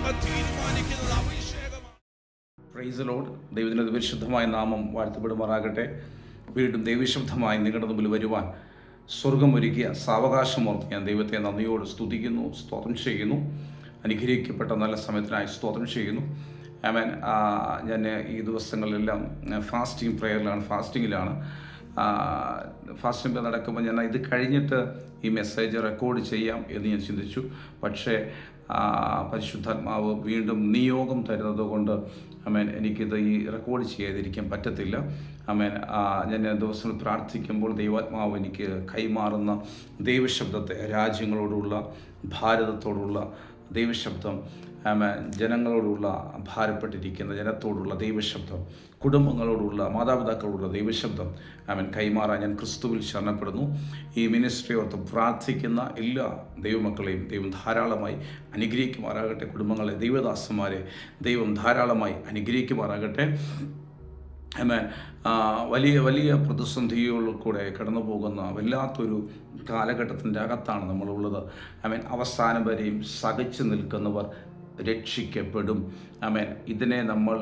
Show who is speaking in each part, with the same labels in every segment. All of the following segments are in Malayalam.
Speaker 1: തീരുമാനിക്കുന്നത് അഭിഷേകമാണ്.
Speaker 2: Price the Lord. ദൈവത്തിൻ്റെ പരിശുദ്ധമായ നാമം വാഴ്ത്തപ്പെടുമാറാകട്ടെ. വീണ്ടും ദൈവശബ്ദമായി നിങ്ങളുടെ മുമ്പിൽ വരുവാൻ സ്വർഗം ഒരുക്കിയ സാവകാശമോർത്ത് ഞാൻ ദൈവത്തെ നന്ദിയോട് സ്തുതിക്കുന്നു, സ്തോത്രം ചെയ്യുന്നു. അനുഗ്രഹിക്കപ്പെട്ട നല്ല സമയത്തിനായി സ്തോത്രം ചെയ്യുന്നു. ആമേൻ. ഞാൻ ഈ ദിവസങ്ങളിലെല്ലാം ഫാസ്റ്റിങ്ങിലാണ്. ഫാസ്റ്റിംഗ് നടക്കുമ്പോൾ ഞാൻ ഇത് കഴിഞ്ഞിട്ട് ഈ മെസ്സേജ് റെക്കോർഡ് ചെയ്യാം എന്ന് ഞാൻ ചിന്തിച്ചു. പക്ഷേ പരിശുദ്ധാത്മാവ് വീണ്ടും നിയോഗം തരുന്നത് കൊണ്ട് എനിക്കിത് ഈ റെക്കോർഡ് ചെയ്യാതിരിക്കാൻ പറ്റത്തില്ല. ഞാൻ ദിവസങ്ങൾ പ്രാർത്ഥിക്കുമ്പോൾ ദൈവാത്മാവ് എനിക്ക് കൈമാറുന്ന ദൈവശബ്ദത്തെ, രാജ്യങ്ങളോടുള്ള, ഭാരതത്തോടുള്ള ദൈവശബ്ദം, ജനങ്ങളോടുള്ള, ഭാരപ്പെട്ടിരിക്കുന്ന ജനത്തോടുള്ള ദൈവശബ്ദം, കുടുംബങ്ങളോടുള്ള, മാതാപിതാക്കളോടുള്ള ദൈവശബ്ദം കൈമാറാൻ ഞാൻ ക്രിസ്തുവിൽ ശരണപ്പെടുന്നു. ഈ മിനിസ്ട്രി ഓർത്ത് പ്രാർത്ഥിക്കുന്ന എല്ലാ ദൈവമക്കളെയും ദൈവം ധാരാളമായി അനുഗ്രഹിക്കുമാറാകട്ടെ. കുടുംബങ്ങളെ, ദൈവദാസന്മാരെ ദൈവം ധാരാളമായി അനുഗ്രഹിക്കുമാറാകട്ടെ. വലിയ വലിയ പ്രതിസന്ധികളിൽ കൂടെ കടന്നു പോകുന്ന വല്ലാത്തൊരു കാലഘട്ടത്തിൻ്റെ അകത്താണ് നമ്മളുള്ളത്. അവസാനം വരെയും സഹിച്ചു നിൽക്കുന്നവർ രക്ഷിക്കപ്പെടും. ഇതിനെ നമ്മൾ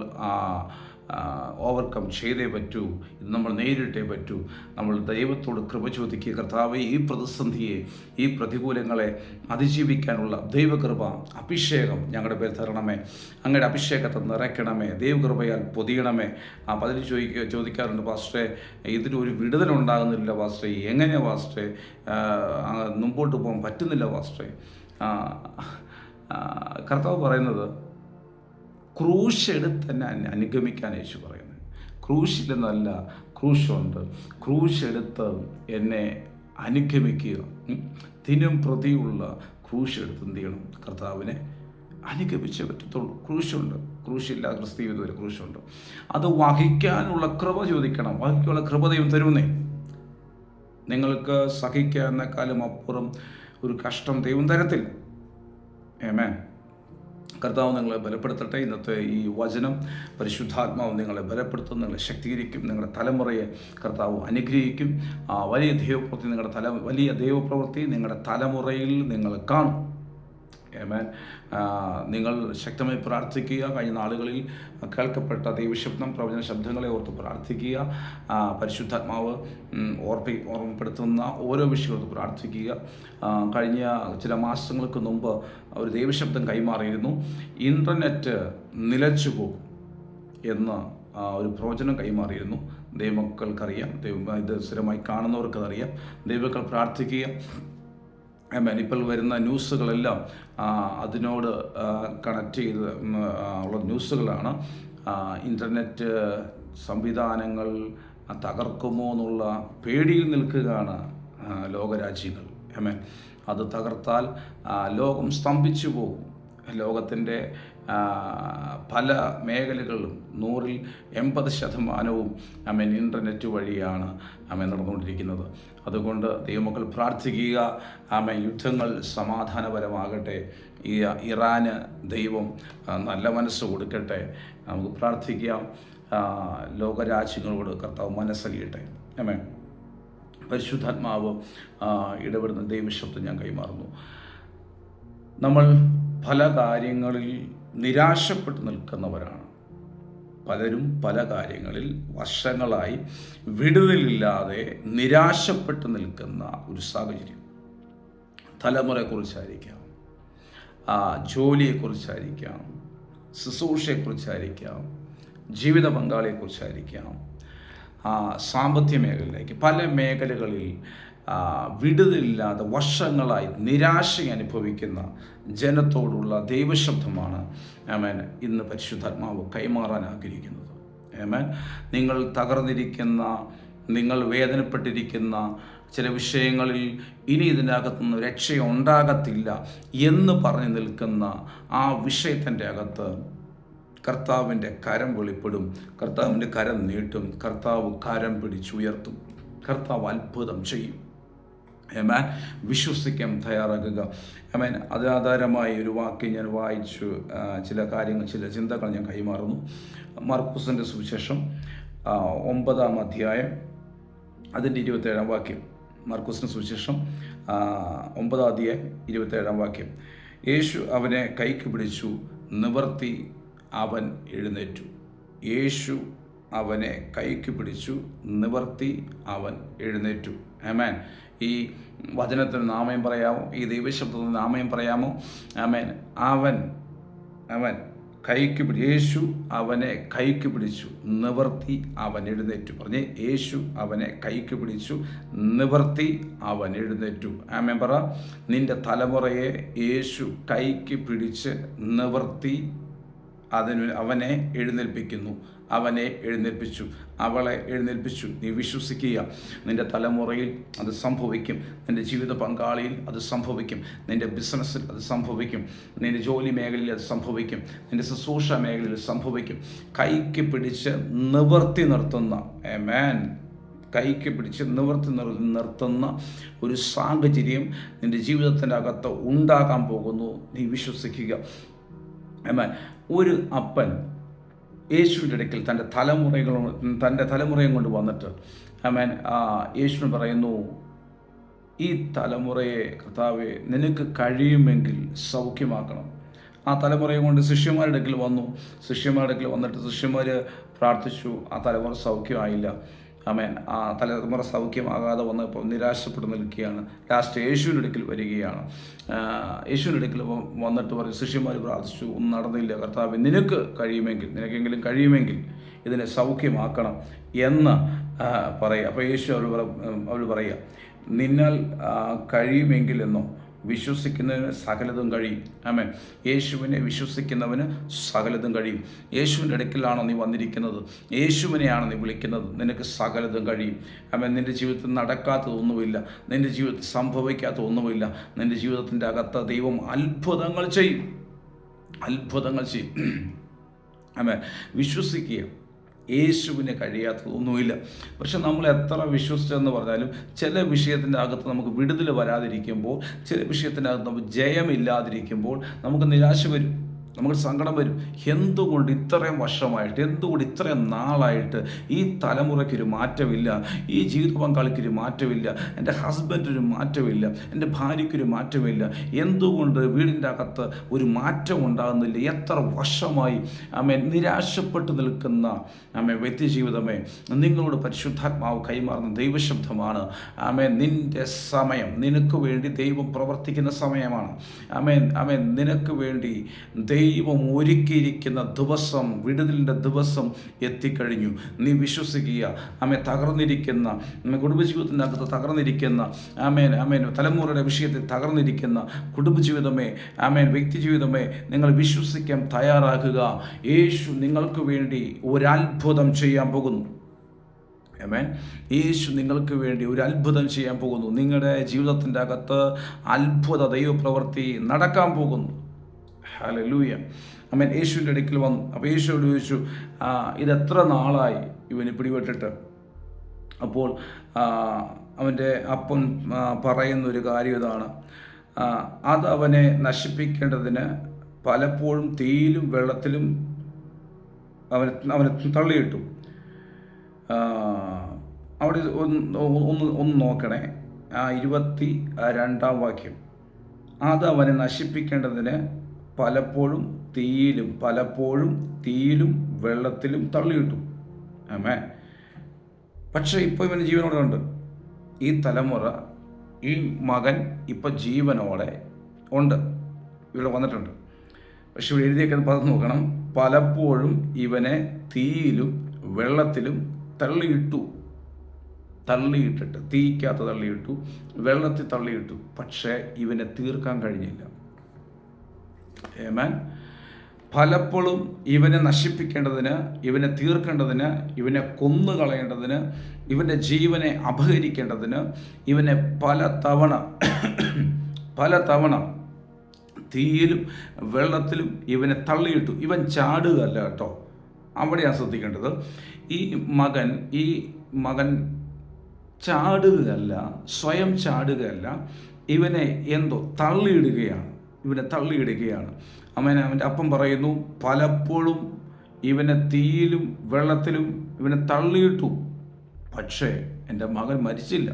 Speaker 2: ഓവർകം ചെയ്തേ പറ്റൂ. ഇത് നമ്മൾ നേരിട്ടേ പറ്റൂ. നമ്മൾ ദൈവത്തോട് കൃപ ചോദിക്കുക. കർത്താവേ, ഈ പ്രതിസന്ധിയെ, ഈ പ്രതികൂലങ്ങളെ അതിജീവിക്കാനുള്ള ദൈവകൃപ, അഭിഷേകം ഞങ്ങളുടെ പേര് തരണമേ. അങ്ങയുടെ അഭിഷേകത്തെ നിറയ്ക്കണമേ. ദൈവകൃപയാൽ പൊതിയണമേ. പതിന് ചോദിക്കാറുണ്ട്, പാസ്റ്ററെ ഇതിനൊരു വിടുതലുണ്ടാകുന്നില്ല പാസ്റ്ററെ, എങ്ങനെയാണ് പാസ്റ്ററെ, മുമ്പോട്ട് പോകാൻ പറ്റുന്നില്ല പാസ്റ്ററെ. കർത്താവ് പറയുന്നത് ക്രൂശ് എടുത്ത് തന്നെ അനുഗമിക്കാൻ യേശു പറയുന്നത്. ക്രൂശിലെന്നല്ല, ക്രൂശുണ്ട്. ക്രൂശ് എടുത്ത് എന്നെ അനുഗമിക്കുക. ദിനം പ്രതിയുള്ള ക്രൂശ് എടുത്ത് എന്ത് ചെയ്യണം? കർത്താവിനെ അനുഗമിച്ചേ പറ്റത്തുള്ളൂ. ക്രൂശുണ്ട്. ക്രൂശില്ല ക്രിസ്തീയ ഇതുവരെ ക്രൂശുണ്ട്. അത് വഹിക്കാനുള്ള കൃപ ചോദിക്കണം. വഹിക്കാനുള്ള കൃപ ദൈവം തരുന്നേ. നിങ്ങൾക്ക് സഹിക്കാനേക്കാളും അപ്പുറം ഒരു കഷ്ടം ദൈവം തരത്തില്ല. ആമേൻ. കർത്താവ് നിങ്ങളെ ബലപ്പെടുത്തട്ടെ. ഇന്നത്തെ ഈ വചനം പരിശുദ്ധാത്മാവ് നിങ്ങളെ ബലപ്പെടുത്തും, നിങ്ങളെ ശക്തീകരിക്കും. നിങ്ങളുടെ തലമുറയെ കർത്താവ് അനുഗ്രഹിക്കും. വലിയ ദൈവപ്രവൃത്തി നിങ്ങളുടെ തലമുറയിൽ നിങ്ങൾ കാണും. ആമേൻ. നിങ്ങൾ ശക്തമായി പ്രാർത്ഥിക്കുക. കഴിഞ്ഞ നാളുകളിൽ കേൾക്കപ്പെട്ട ദൈവശബ്ദം, പ്രവചന ശബ്ദങ്ങളെ ഓർത്ത് പ്രാർത്ഥിക്കുക. പരിശുദ്ധാത്മാവ് ഓർമ്മപ്പെടുത്തുന്ന ഓരോ വിഷയത്തോട് പ്രാർത്ഥിക്കുക. കഴിഞ്ഞ ചില മാസങ്ങൾക്ക് മുമ്പ് ഒരു ദൈവശബ്ദം കൈമാറിയിരുന്നു. ഇൻ്റർനെറ്റ് നിലച്ചു പോകും എന്ന് ഒരു പ്രവചനം കൈമാറിയിരുന്നു. ദൈവമക്കൾക്കറിയാം, ഇത് സ്ഥിരമായി കാണുന്നവർക്കതറിയാം. ദൈവമക്കൾ പ്രാർത്ഥിക്കുക. ഇപ്പോൾ വരുന്ന ന്യൂസുകളെല്ലാം അതിനോട് കണക്ട് ചെയ്ത് ഉള്ള ന്യൂസുകളാണ്. ഇൻ്റർനെറ്റ് സംവിധാനങ്ങൾ തകർക്കുമോ എന്നുള്ള പേടിയിൽ നിൽക്കുകയാണ് ലോകരാജ്യങ്ങൾ. അത് തകർത്താൽ ലോകം സ്തംഭിച്ചു പോകും. ലോകത്തിൻ്റെ പല മേഖലകളിലും 180% ഇൻ്റർനെറ്റ് വഴിയാണ് നടന്നുകൊണ്ടിരിക്കുന്നത്. അതുകൊണ്ട് ദൈവമക്കൾ പ്രാർത്ഥിക്കുക. യുദ്ധങ്ങൾ സമാധാനപരമാകട്ടെ. ഈ ഇറാന് ദൈവം നല്ല മനസ്സ് കൊടുക്കട്ടെ. നമുക്ക് പ്രാർത്ഥിക്കാം. ലോകരാജ്യങ്ങളോട് കർത്താവ് മനസ്സലിയട്ടെ. പരിശുദ്ധാത്മാവ് ഇടപെടുന്ന ദൈവശബ്ദം ഞാൻ കൈമാറുന്നു. നമ്മൾ പല കാര്യങ്ങളിൽ നിരാശപ്പെട്ട് നിൽക്കുന്നവരാണ്. പലരും പല കാര്യങ്ങളിൽ വർഷങ്ങളായി വിടുതലില്ലാതെ നിരാശപ്പെട്ട് നിൽക്കുന്ന ഒരു സാഹചര്യം. തലമുറയെക്കുറിച്ചായിരിക്കാം, ജോലിയെക്കുറിച്ചായിരിക്കാം, ശുശ്രൂഷയെക്കുറിച്ചായിരിക്കാം, ജീവിത പങ്കാളിയെക്കുറിച്ചായിരിക്കാം, സാമ്പത്തിക മേഖലയിലേക്ക്, പല മേഖലകളിൽ വിടുതലില്ലാതെ വർഷങ്ങളായി നിരാശ അനുഭവിക്കുന്ന ജനത്തോടുള്ള ദൈവശബ്ദമാണ് ഇന്ന് പരിശുദ്ധാത്മാവ് കൈമാറാൻ ആഗ്രഹിക്കുന്നത്. നിങ്ങൾ തകർന്നിരിക്കുന്ന, നിങ്ങൾ വേദനപ്പെട്ടിരിക്കുന്ന ചില വിഷയങ്ങളിൽ ഇനി ഇതിനകത്തുനിന്ന് രക്ഷയുണ്ടാകത്തില്ല എന്ന് പറഞ്ഞു നിൽക്കുന്ന ആ വിഷയത്തിൻ്റെ അകത്ത് കർത്താവിൻ്റെ കരം വെളിപ്പെടും. കർത്താവിൻ്റെ കരം നീട്ടും. കർത്താവ് കരം പിടിച്ചുയർത്തും. കർത്താവ് അത്ഭുതം ചെയ്യും. വിശ്വസിക്കാൻ തയ്യാറാകുക. അതിനാധാരമായി ഒരു വാക്യം ഞാൻ വായിച്ചു. ചില കാര്യങ്ങൾ, ചില ചിന്തകൾ ഞാൻ കൈമാറുന്നു. മർക്കോസിൻ്റെ സുവിശേഷം 9-ാം അധ്യായം അതിൻ്റെ 27-ാം വാക്യം. മർക്കോസിൻ്റെ സുവിശേഷം 9-ാം അധ്യായം 27-ാം വാക്യം. യേശു അവനെ കൈക്ക് പിടിച്ചു നിവർത്തി അവൻ എഴുന്നേറ്റു. യേശു അവനെ കൈക്ക് പിടിച്ചു, നിവർത്തി അവൻ എഴുന്നേറ്റു. ആമേൻ. ഈ വചനത്തിന് നാമയം പറയാമോ? ഈ ദൈവശബ്ദത്തിന് നാമയം പറയാമോ? ആമേൻ. അവൻ കൈക്ക് യേശു അവനെ കൈക്ക് പിടിച്ചു, നിവർത്തി അവൻ എഴുന്നേറ്റു. പറഞ്ഞേ, യേശു അവനെ കൈക്ക് പിടിച്ചു, നിവർത്തി അവൻ എഴുന്നേറ്റു. ആമേൻ പറ. നിന്റെ തലമുറയെ യേശു കൈക്ക് പിടിച്ച് നിവർത്തി അവനെ എഴുന്നേൽപ്പിക്കുന്നു. അവനെ എഴുന്നേൽപ്പിച്ചു, അവളെ എഴുന്നേൽപ്പിച്ചു. നീ വിശ്വസിക്കുക. നിന്റെ തലമുറയിൽ അത് സംഭവിക്കും. നിന്റെ ജീവിത പങ്കാളിയിൽ അത് സംഭവിക്കും. നിന്റെ ബിസിനസ്സിൽ അത് സംഭവിക്കും. നിന്റെ ജോലി മേഖലയിൽ അത് സംഭവിക്കും. നിന്റെ ശുശ്രൂഷ മേഖലയിൽ സംഭവിക്കും. കൈക്ക് പിടിച്ച് നിവർത്തി നിർത്തുന്ന, ആമേൻ, കൈക്ക് പിടിച്ച് നിവർത്തി നിർത്തുന്ന ഒരു സാഹചര്യം നിന്റെ ജീവിതത്തിൻ്റെ അകത്ത് ഉണ്ടാകാൻ പോകുന്നു. നീ വിശ്വസിക്കുക. ആമേൻ. ഒരു അപ്പൻ യേശുവിൻ്റെ അടുക്കൽ തൻ്റെ തലമുറയും കൊണ്ട് വന്നിട്ട്, ആമേൻ, യേശുവിന് പറയുന്നു, ഈ തലമുറയെ കർത്താവേ നിനക്ക് കഴിയുമെങ്കിൽ സൗഖ്യമാക്കണം. ആ തലമുറയെ കൊണ്ട് ശിഷ്യന്മാരുടെ അടുക്കൽ വന്നു. ശിഷ്യന്മാരുടെ അടുക്കൽ വന്നിട്ട് ശിഷ്യന്മാർ പ്രാർത്ഥിച്ചു. ആ തലമുറ സൗഖ്യമായില്ല. ആമേൻ. ആ തലമുറ സൗഖ്യമാകാതെ വന്നപ്പോൾ നിരാശപ്പെട്ട് നിൽക്കുകയാണ്. ലാസ്റ്റ് യേശുവിൻ്റെ അടുക്കൽ വരികയാണ്. യേശുവിൻ്റെ അടുക്കൽ വന്നിട്ട് പറയും, ശിഷ്യന്മാർ പ്രാർത്ഥിച്ചു, ഒന്നും നടന്നില്ല. കർത്താവേ നിനക്ക് കഴിയുമെങ്കിൽ, നിനക്കെങ്കിലും കഴിയുമെങ്കിൽ ഇതിനെ സൗഖ്യമാക്കണം എന്ന് പറയുക. അപ്പോൾ യേശു അവൾ പറയുക, നിന്നാൽ കഴിയുമെങ്കിൽ എന്നോ, വിശ്വസിക്കുന്നതിന് സകലതും കഴിയും. ആമേൻ. യേശുവിനെ വിശ്വസിക്കുന്നവന് സകലതും കഴിയും. യേശുവിൻ്റെ അടുക്കലാണോ നീ വന്നിരിക്കുന്നത്? യേശുവിനെയാണോ നീ വിളിക്കുന്നത്? നിനക്ക് സകലതും കഴിയും. ആമേൻ. നിൻ്റെ ജീവിതത്തിൽ നടക്കാത്തതൊന്നുമില്ല. നിൻ്റെ ജീവിതത്തിൽ സംഭവിക്കാത്തതൊന്നുമില്ല. നിൻ്റെ ജീവിതത്തിൻ്റെ അകത്ത് ദൈവം അത്ഭുതങ്ങൾ ചെയ്യും. ആമേൻ. വിശ്വസിക്കുക. യേശുവിന് കഴിയാത്തതൊന്നുമില്ല. പക്ഷെ നമ്മൾ എത്ര വിശ്വസിച്ചെന്ന് പറഞ്ഞാലും ചില വിഷയത്തിൻ്റെ അകത്ത് നമുക്ക് വിടുതൽ വരാതിരിക്കുമ്പോൾ, ചില വിഷയത്തിൻ്റെ അകത്ത് നമുക്ക് ജയമില്ലാതിരിക്കുമ്പോൾ നമുക്ക് നിരാശ വരും, നമുക്ക് സങ്കടം വരും. എന്തുകൊണ്ട് ഇത്രയും വർഷമായിട്ട്, എന്തുകൊണ്ട് ഇത്രയും നാളായിട്ട് ഈ തലമുറയ്ക്കൊരു മാറ്റമില്ല, ഈ ജീവിത പങ്കാളിക്കൊരു മാറ്റമില്ല, എൻ്റെ ഹസ്ബൻഡൊരു മാറ്റമില്ല, എൻ്റെ ഭാര്യയ്ക്കൊരു മാറ്റമില്ല, എന്തുകൊണ്ട് വീടിൻ്റെ അകത്ത് ഒരു മാറ്റം ഉണ്ടാകുന്നില്ല? എത്ര വർഷമായി ആമേൻ നിരാശപ്പെട്ട് നിൽക്കുന്ന ആമേൻ വ്യക്തി ജീവിതമേ, നിങ്ങളോട് പരിശുദ്ധാത്മാവ് കൈമാറുന്ന ദൈവശബ്ദമാണ്. ആമേൻ. നിൻ്റെ സമയം, നിനക്ക് വേണ്ടി ദൈവം പ്രവർത്തിക്കുന്ന സമയമാണ്. ആമേൻ. നിനക്ക് വേണ്ടി ദൈവം ഒരുക്കിയിരിക്കുന്ന ദിവസം, വിടുതലിൻ്റെ ദിവസം എത്തിക്കഴിഞ്ഞു. നീ വിശ്വസിക്കുക. തകർന്നിരിക്കുന്ന കുടുംബജീവിതത്തിൻ്റെ അകത്ത് തകർന്നിരിക്കുന്ന തലമുറയുടെ വിഷയത്തിൽ തകർന്നിരിക്കുന്ന കുടുംബജീവിതമേ, വ്യക്തി ജീവിതമേ, നിങ്ങൾ വിശ്വസിക്കാൻ തയ്യാറാകുക. യേശു നിങ്ങൾക്ക് വേണ്ടി ഒരത്ഭുതം ചെയ്യാൻ പോകുന്നു. ആമേൻ. യേശു നിങ്ങൾക്ക് വേണ്ടി ഒരു അത്ഭുതം ചെയ്യാൻ പോകുന്നു. നിങ്ങളുടെ ജീവിതത്തിൻ്റെ അകത്ത് അത്ഭുത ദൈവപ്രവൃത്തി നടക്കാൻ പോകുന്നു. ഹല്ലേലൂയ. ആമേൻ. യേശുവിൻ്റെ അടുക്കൽ വന്നു. അപ്പോൾ യേശുവോട് ചോദിച്ചു, ഇതെത്ര നാളായി ഇവന് പിടിപെട്ടിട്ട്? അപ്പോൾ അവൻ്റെ അപ്പൻ പറയുന്നൊരു കാര്യം ഇതാണ്, അത് അവനെ നശിപ്പിക്കേണ്ടതിന് പലപ്പോഴും തീയിലും വെള്ളത്തിലും അവനെ തള്ളിയിട്ടു. അവിടെ ഒന്ന് നോക്കണേ, 22-ാം വാക്യം. അത് അവനെ നശിപ്പിക്കേണ്ടതിന് പലപ്പോഴും തീയിലും വെള്ളത്തിലും തള്ളിയിട്ടു. ആമേൻ. പക്ഷേ ഇപ്പോൾ ഇവന് ജീവനോടെ ഉണ്ട്. ഈ തലമുറ, ഈ മകൻ ഇപ്പം ജീവനോടെ ഉണ്ട്, ഇവിടെ വന്നിട്ടുണ്ട്. പക്ഷെ ഇവിടെ എഴുതിയേക്കുന്ന പദം നോക്കണം, പലപ്പോഴും ഇവനെ തീയിലും വെള്ളത്തിലും തള്ളിയിട്ടിട്ട്, തീക്കകത്ത് തള്ളിയിട്ടു, വെള്ളത്തിൽ തള്ളിയിട്ടു. പക്ഷേ ഇവനെ തീർക്കാൻ കഴിഞ്ഞില്ല. ആമേൻ. പലപ്പോഴും ഇവനെ നശിപ്പിക്കേണ്ടതിന്, ഇവനെ തീർക്കേണ്ടതിന്, ഇവനെ കൊന്നുകളയേണ്ടതിന്, ഇവൻ്റെ ജീവനെ അപഹരിക്കേണ്ടതിന് ഇവനെ പലതവണ തീയിലും വെള്ളത്തിലും ഇവനെ തള്ളിയിട്ടു. ഇവൻ ചാടുകയല്ല കേട്ടോ, അവിടെയാണ് ശ്രദ്ധിക്കേണ്ടത്. ഈ മകൻ ചാടുകയല്ല, സ്വയം ചാടുകയല്ല, ഇവനെ എന്തോ തള്ളിയിടുകയാണ്. അവൻ്റെ അപ്പം പറയുന്നു, പലപ്പോഴും ഇവനെ തീയിലും വെള്ളത്തിലും ഇവനെ തള്ളിയിട്ടു, പക്ഷേ എൻ്റെ മകൻ മരിച്ചില്ല.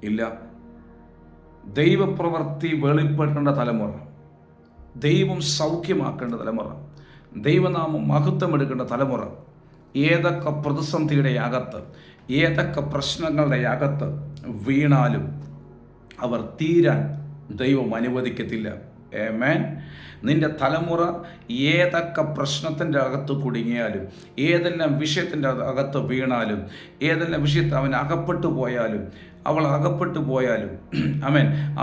Speaker 2: ഇല്ല, ദൈവപ്രവൃത്തി വെളിപ്പെടേണ്ട തലമുറ, ദൈവം സൗഖ്യമാക്കേണ്ട തലമുറ, ദൈവനാമം മഹത്വമെടുക്കേണ്ട തലമുറ, ഏതൊക്കെ പ്രതിസന്ധിയുടെ അകത്ത്, ഏതൊക്കെ പ്രശ്നങ്ങളുടെ അകത്ത് വീണാലും അവർ തീരാൻ ദൈവം അനുവദിക്കത്തില്ല. ആമേൻ. നിന്റെ തലമുറ ഏതൊക്കെ പ്രശ്നത്തിൻ്റെ അകത്ത് കുടുങ്ങിയാലും, ഏതെല്ലാം വിഷയത്തിൻ്റെ അകത്ത് വീണാലും, ഏതെല്ലാം വിഷയത്തിൽ അവൻ അകപ്പെട്ടു പോയാലും, അവൾ അകപ്പെട്ടു പോയാലും,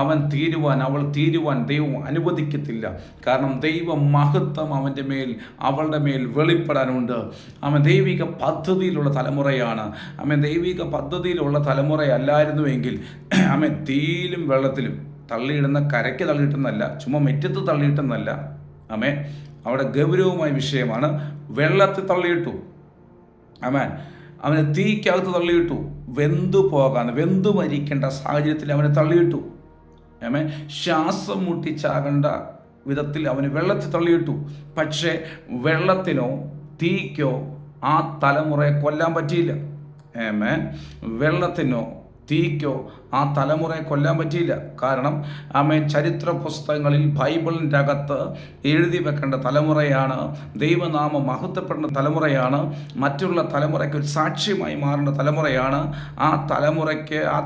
Speaker 2: അവൻ തീരുവാൻ, അവൾ തീരുവാൻ ദൈവം അനുവദിക്കത്തില്ല. കാരണം ദൈവ മഹത്വം അവൻ്റെ മേൽ, അവളുടെ മേൽ വെളിപ്പെടാനുണ്ട്. അവൻ ദൈവിക പദ്ധതിയിലുള്ള തലമുറയാണ്. ദൈവിക പദ്ധതിയിലുള്ള തലമുറയല്ലായിരുന്നുവെങ്കിൽ തീയിലും വെള്ളത്തിലും തള്ളിയിടുന്ന, കരയ്ക്ക് തള്ളിയിട്ടെന്നല്ല, ചുമ്മാ മുറ്റത്ത് തള്ളിയിട്ടെന്നല്ല, അവിടെ ഗൗരവമായ വിഷയമാണ്. വെള്ളത്തിൽ തള്ളിയിട്ടു, അവനെ തീക്കകത്ത് തള്ളിയിട്ടു, വെന്തു മരിക്കേണ്ട സാഹചര്യത്തിൽ അവനെ തള്ളിയിട്ടു. ശ്വാസം മുട്ടിച്ചാകേണ്ട വിധത്തിൽ അവന് വെള്ളത്തിൽ തള്ളിയിട്ടു. പക്ഷേ വെള്ളത്തിനോ തീക്കോ ആ തലമുറയെ കൊല്ലാൻ പറ്റിയില്ല. വെള്ളത്തിനോ തീക്കോ ആ തലമുറയെ കൊല്ലാൻ പറ്റിയില്ല. കാരണം ചരിത്ര പുസ്തകങ്ങളിൽ, ബൈബിളിൻ്റെ അകത്ത് എഴുതി വെക്കേണ്ട തലമുറയാണ്. ദൈവനാമം മഹത്വപ്പെടേണ്ട തലമുറയാണ്. മറ്റുള്ള തലമുറയ്ക്ക് ഒരു സാക്ഷ്യമായി മാറേണ്ട തലമുറയാണ്. ആ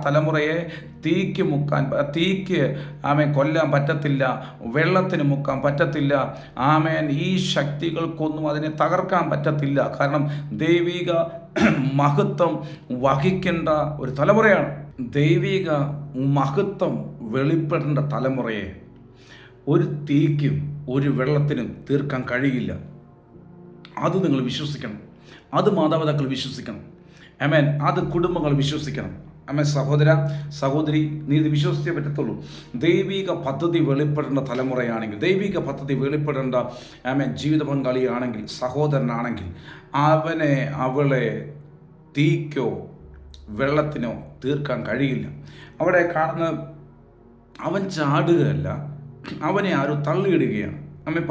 Speaker 2: തലമുറയെ തീക്ക് കൊല്ലാൻ പറ്റത്തില്ല, വെള്ളത്തിന് മുക്കാൻ പറ്റത്തില്ല. ഈ ശക്തികൾക്കൊന്നും അതിനെ തകർക്കാൻ പറ്റത്തില്ല. കാരണം ദൈവിക മഹത്വം വഹിക്കേണ്ട ഒരു തലമുറയാണ്. ദൈവിക മഹത്വം വെളിപ്പെടേണ്ട തലമുറയെ ഒരു തീക്കും ഒരു വെള്ളത്തിനും തീർക്കാൻ കഴിയില്ല. അത് നിങ്ങൾ വിശ്വസിക്കണം. അത് മാതാപിതാക്കൾ വിശ്വസിക്കണം. അത് കുടുംബങ്ങൾ വിശ്വസിക്കണം. സഹോദര, സഹോദരി, നീ ഇത് വിശ്വസിച്ചേ പറ്റത്തുള്ളൂ. ദൈവിക പദ്ധതി വെളിപ്പെടേണ്ട തലമുറയാണെങ്കിൽ, ദൈവിക പദ്ധതി വെളിപ്പെടേണ്ട ജീവിത പങ്കാളിയാണെങ്കിൽ, സഹോദരനാണെങ്കിൽ, അവളെ തീക്കോ വെള്ളത്തിനോ തീർക്കാൻ കഴിയില്ല. അവിടെ കാണുന്ന അവൻ ചാടുകയല്ല, അവനെ ആരും തള്ളിയിടുകയാണ്.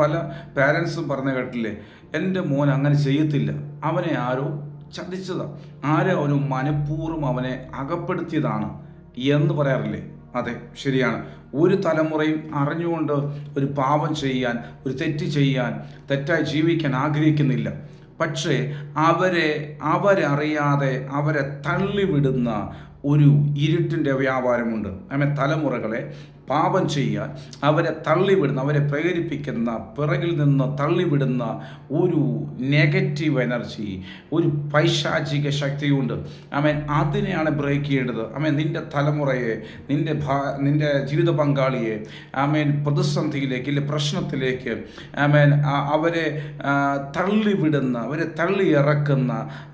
Speaker 2: പല പാരൻസും പറഞ്ഞു കേട്ടില്ലേ, എൻ്റെ മോൻ അങ്ങനെ ചെയ്യത്തില്ല, അവനെ ആരോ ചതിച്ചതാണ്, ആരോ അവന് മനഃപൂർവ്വം അവനെ അകപ്പെടുത്തിയതാണ് എന്ന് പറയാറില്ലേ? അതെ, ശരിയാണ്. ഒരു തലമുറയും അറിഞ്ഞുകൊണ്ട് ഒരു പാപം ചെയ്യാൻ, ഒരു തെറ്റ് ചെയ്യാൻ, തെറ്റായി ജീവിക്കാൻ ആഗ്രഹിക്കുന്നില്ല. പക്ഷേ അവരറിയാതെ അവരെ തള്ളിവിടുന്ന ഒരു ഇരുട്ടിൻ്റെ വ്യാപാരമുണ്ട്. തലമുറകളെ പാപം ചെയ്യാൻ അവരെ തള്ളിവിടുന്ന, അവരെ പ്രേരിപ്പിക്കുന്ന, പിറകിൽ നിന്ന് തള്ളിവിടുന്ന ഒരു നെഗറ്റീവ് എനർജി, ഒരു പൈശാചിക ശക്തിയുണ്ട്. അതിനെയാണ് ബ്രേക്ക് ചെയ്യേണ്ടത്. നിൻ്റെ തലമുറയെ, നിൻ്റെ ജീവിത പങ്കാളിയെ പ്രതിസന്ധിയിലേക്ക്, ഇല്ല പ്രശ്നത്തിലേക്ക് അവരെ തള്ളിവിടുന്ന, അവരെ തള്ളിയിറക്കുന്ന,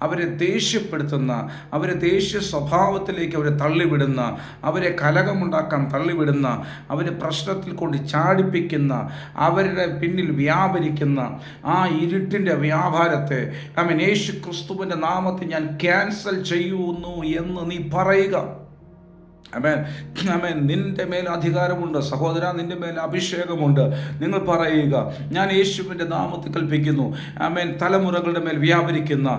Speaker 2: അവരെ ദേഷ്യപ്പെടുത്തുന്ന, അവരെ ദേഷ്യ സ്വഭാവത്തിലേക്ക് അവരെ തള്ളിവിടുന്ന, അവരെ കലഹമുണ്ടാക്കാൻ തള്ളിവിടുന്ന, അവരെ പ്രശ്നത്തിൽ കൊണ്ട് ചാടിപ്പിക്കുന്ന, അവരുടെ പിന്നിൽ വ്യാപരിക്കുന്ന ആ ഇരുട്ടിൻ്റെ വ്യാപാരത്തെ യേശു ക്രിസ്തുവിൻ്റെ നാമത്തിൽ ഞാൻ ക്യാൻസൽ ചെയ്യുന്നു എന്ന് നീ പറയുക. നിന്റെ മേൽ അധികാരമുണ്ട് സഹോദര, നിന്റെ മേൽ അഭിഷേകമുണ്ട്. നിങ്ങൾ പറയുക, ഞാൻ യേശുവിൻ്റെ നാമത്തിൽ കൽപ്പിക്കുന്നു. തലമുറകളുടെ മേൽ വ്യാപരിക്കുന്ന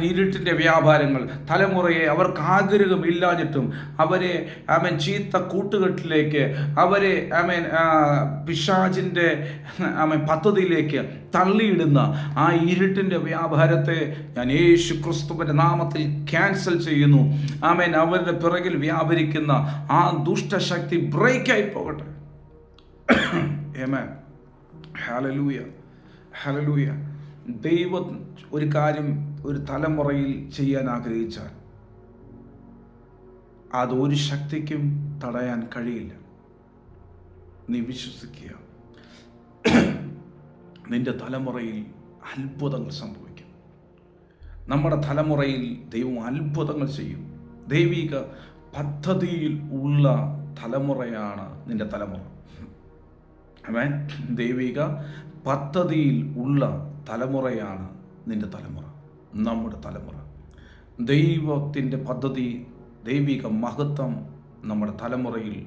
Speaker 2: ഇരുട്ടിൻ്റെ വ്യാപാരങ്ങൾ, തലമുറയെ അവർക്ക് ആഗ്രഹമില്ലാഞ്ഞിട്ടും അവരെ ചീത്ത കൂട്ടുകെട്ടിലേക്ക്, അവരെ പിശാചിൻ്റെ പദ്ധതിയിലേക്ക് തള്ളിയിടുന്ന ആ ഇരുട്ടിൻ്റെ വ്യാപാരത്തെ ഞാൻ യേശു ക്രിസ്തുവിൻ്റെ നാമത്തിൽ ക്യാൻസൽ ചെയ്യുന്നു. അവരുടെ പിറകിൽ വ്യാപരിക്കുന്ന ആ ദുഷ്ടശക്തി ബ്രേക്കായി പോകട്ടെ. Hallelujah, hallelujah. ദൈവം ഒരു കാര്യം ഒരു തലമുറയിൽ ചെയ്യാൻ ആഗ്രഹിച്ചാൽ അതൊരു ശക്തിക്കും തടയാൻ കഴിയില്ല. നീ വിശ്വസിക്കുക, നിന്റെ തലമുറയിൽ അത്ഭുതങ്ങൾ സംഭവിക്കും. നമ്മുടെ തലമുറയിൽ ദൈവം അത്ഭുതങ്ങൾ ചെയ്യും. ദൈവിക പദ്ധതിയിൽ ഉള്ള തലമുറയാണ് നിന്റെ തലമുറ. ദൈവിക പദ്ധതിയിൽ ഉള്ള തലമുറയാണ് നിന്റെ തലമുറ, നമ്മുടെ തലമുറ. ദൈവത്തിൻ്റെ പദ്ധതി, ദൈവിക മഹത്വം നമ്മുടെ തലമുറയിൽ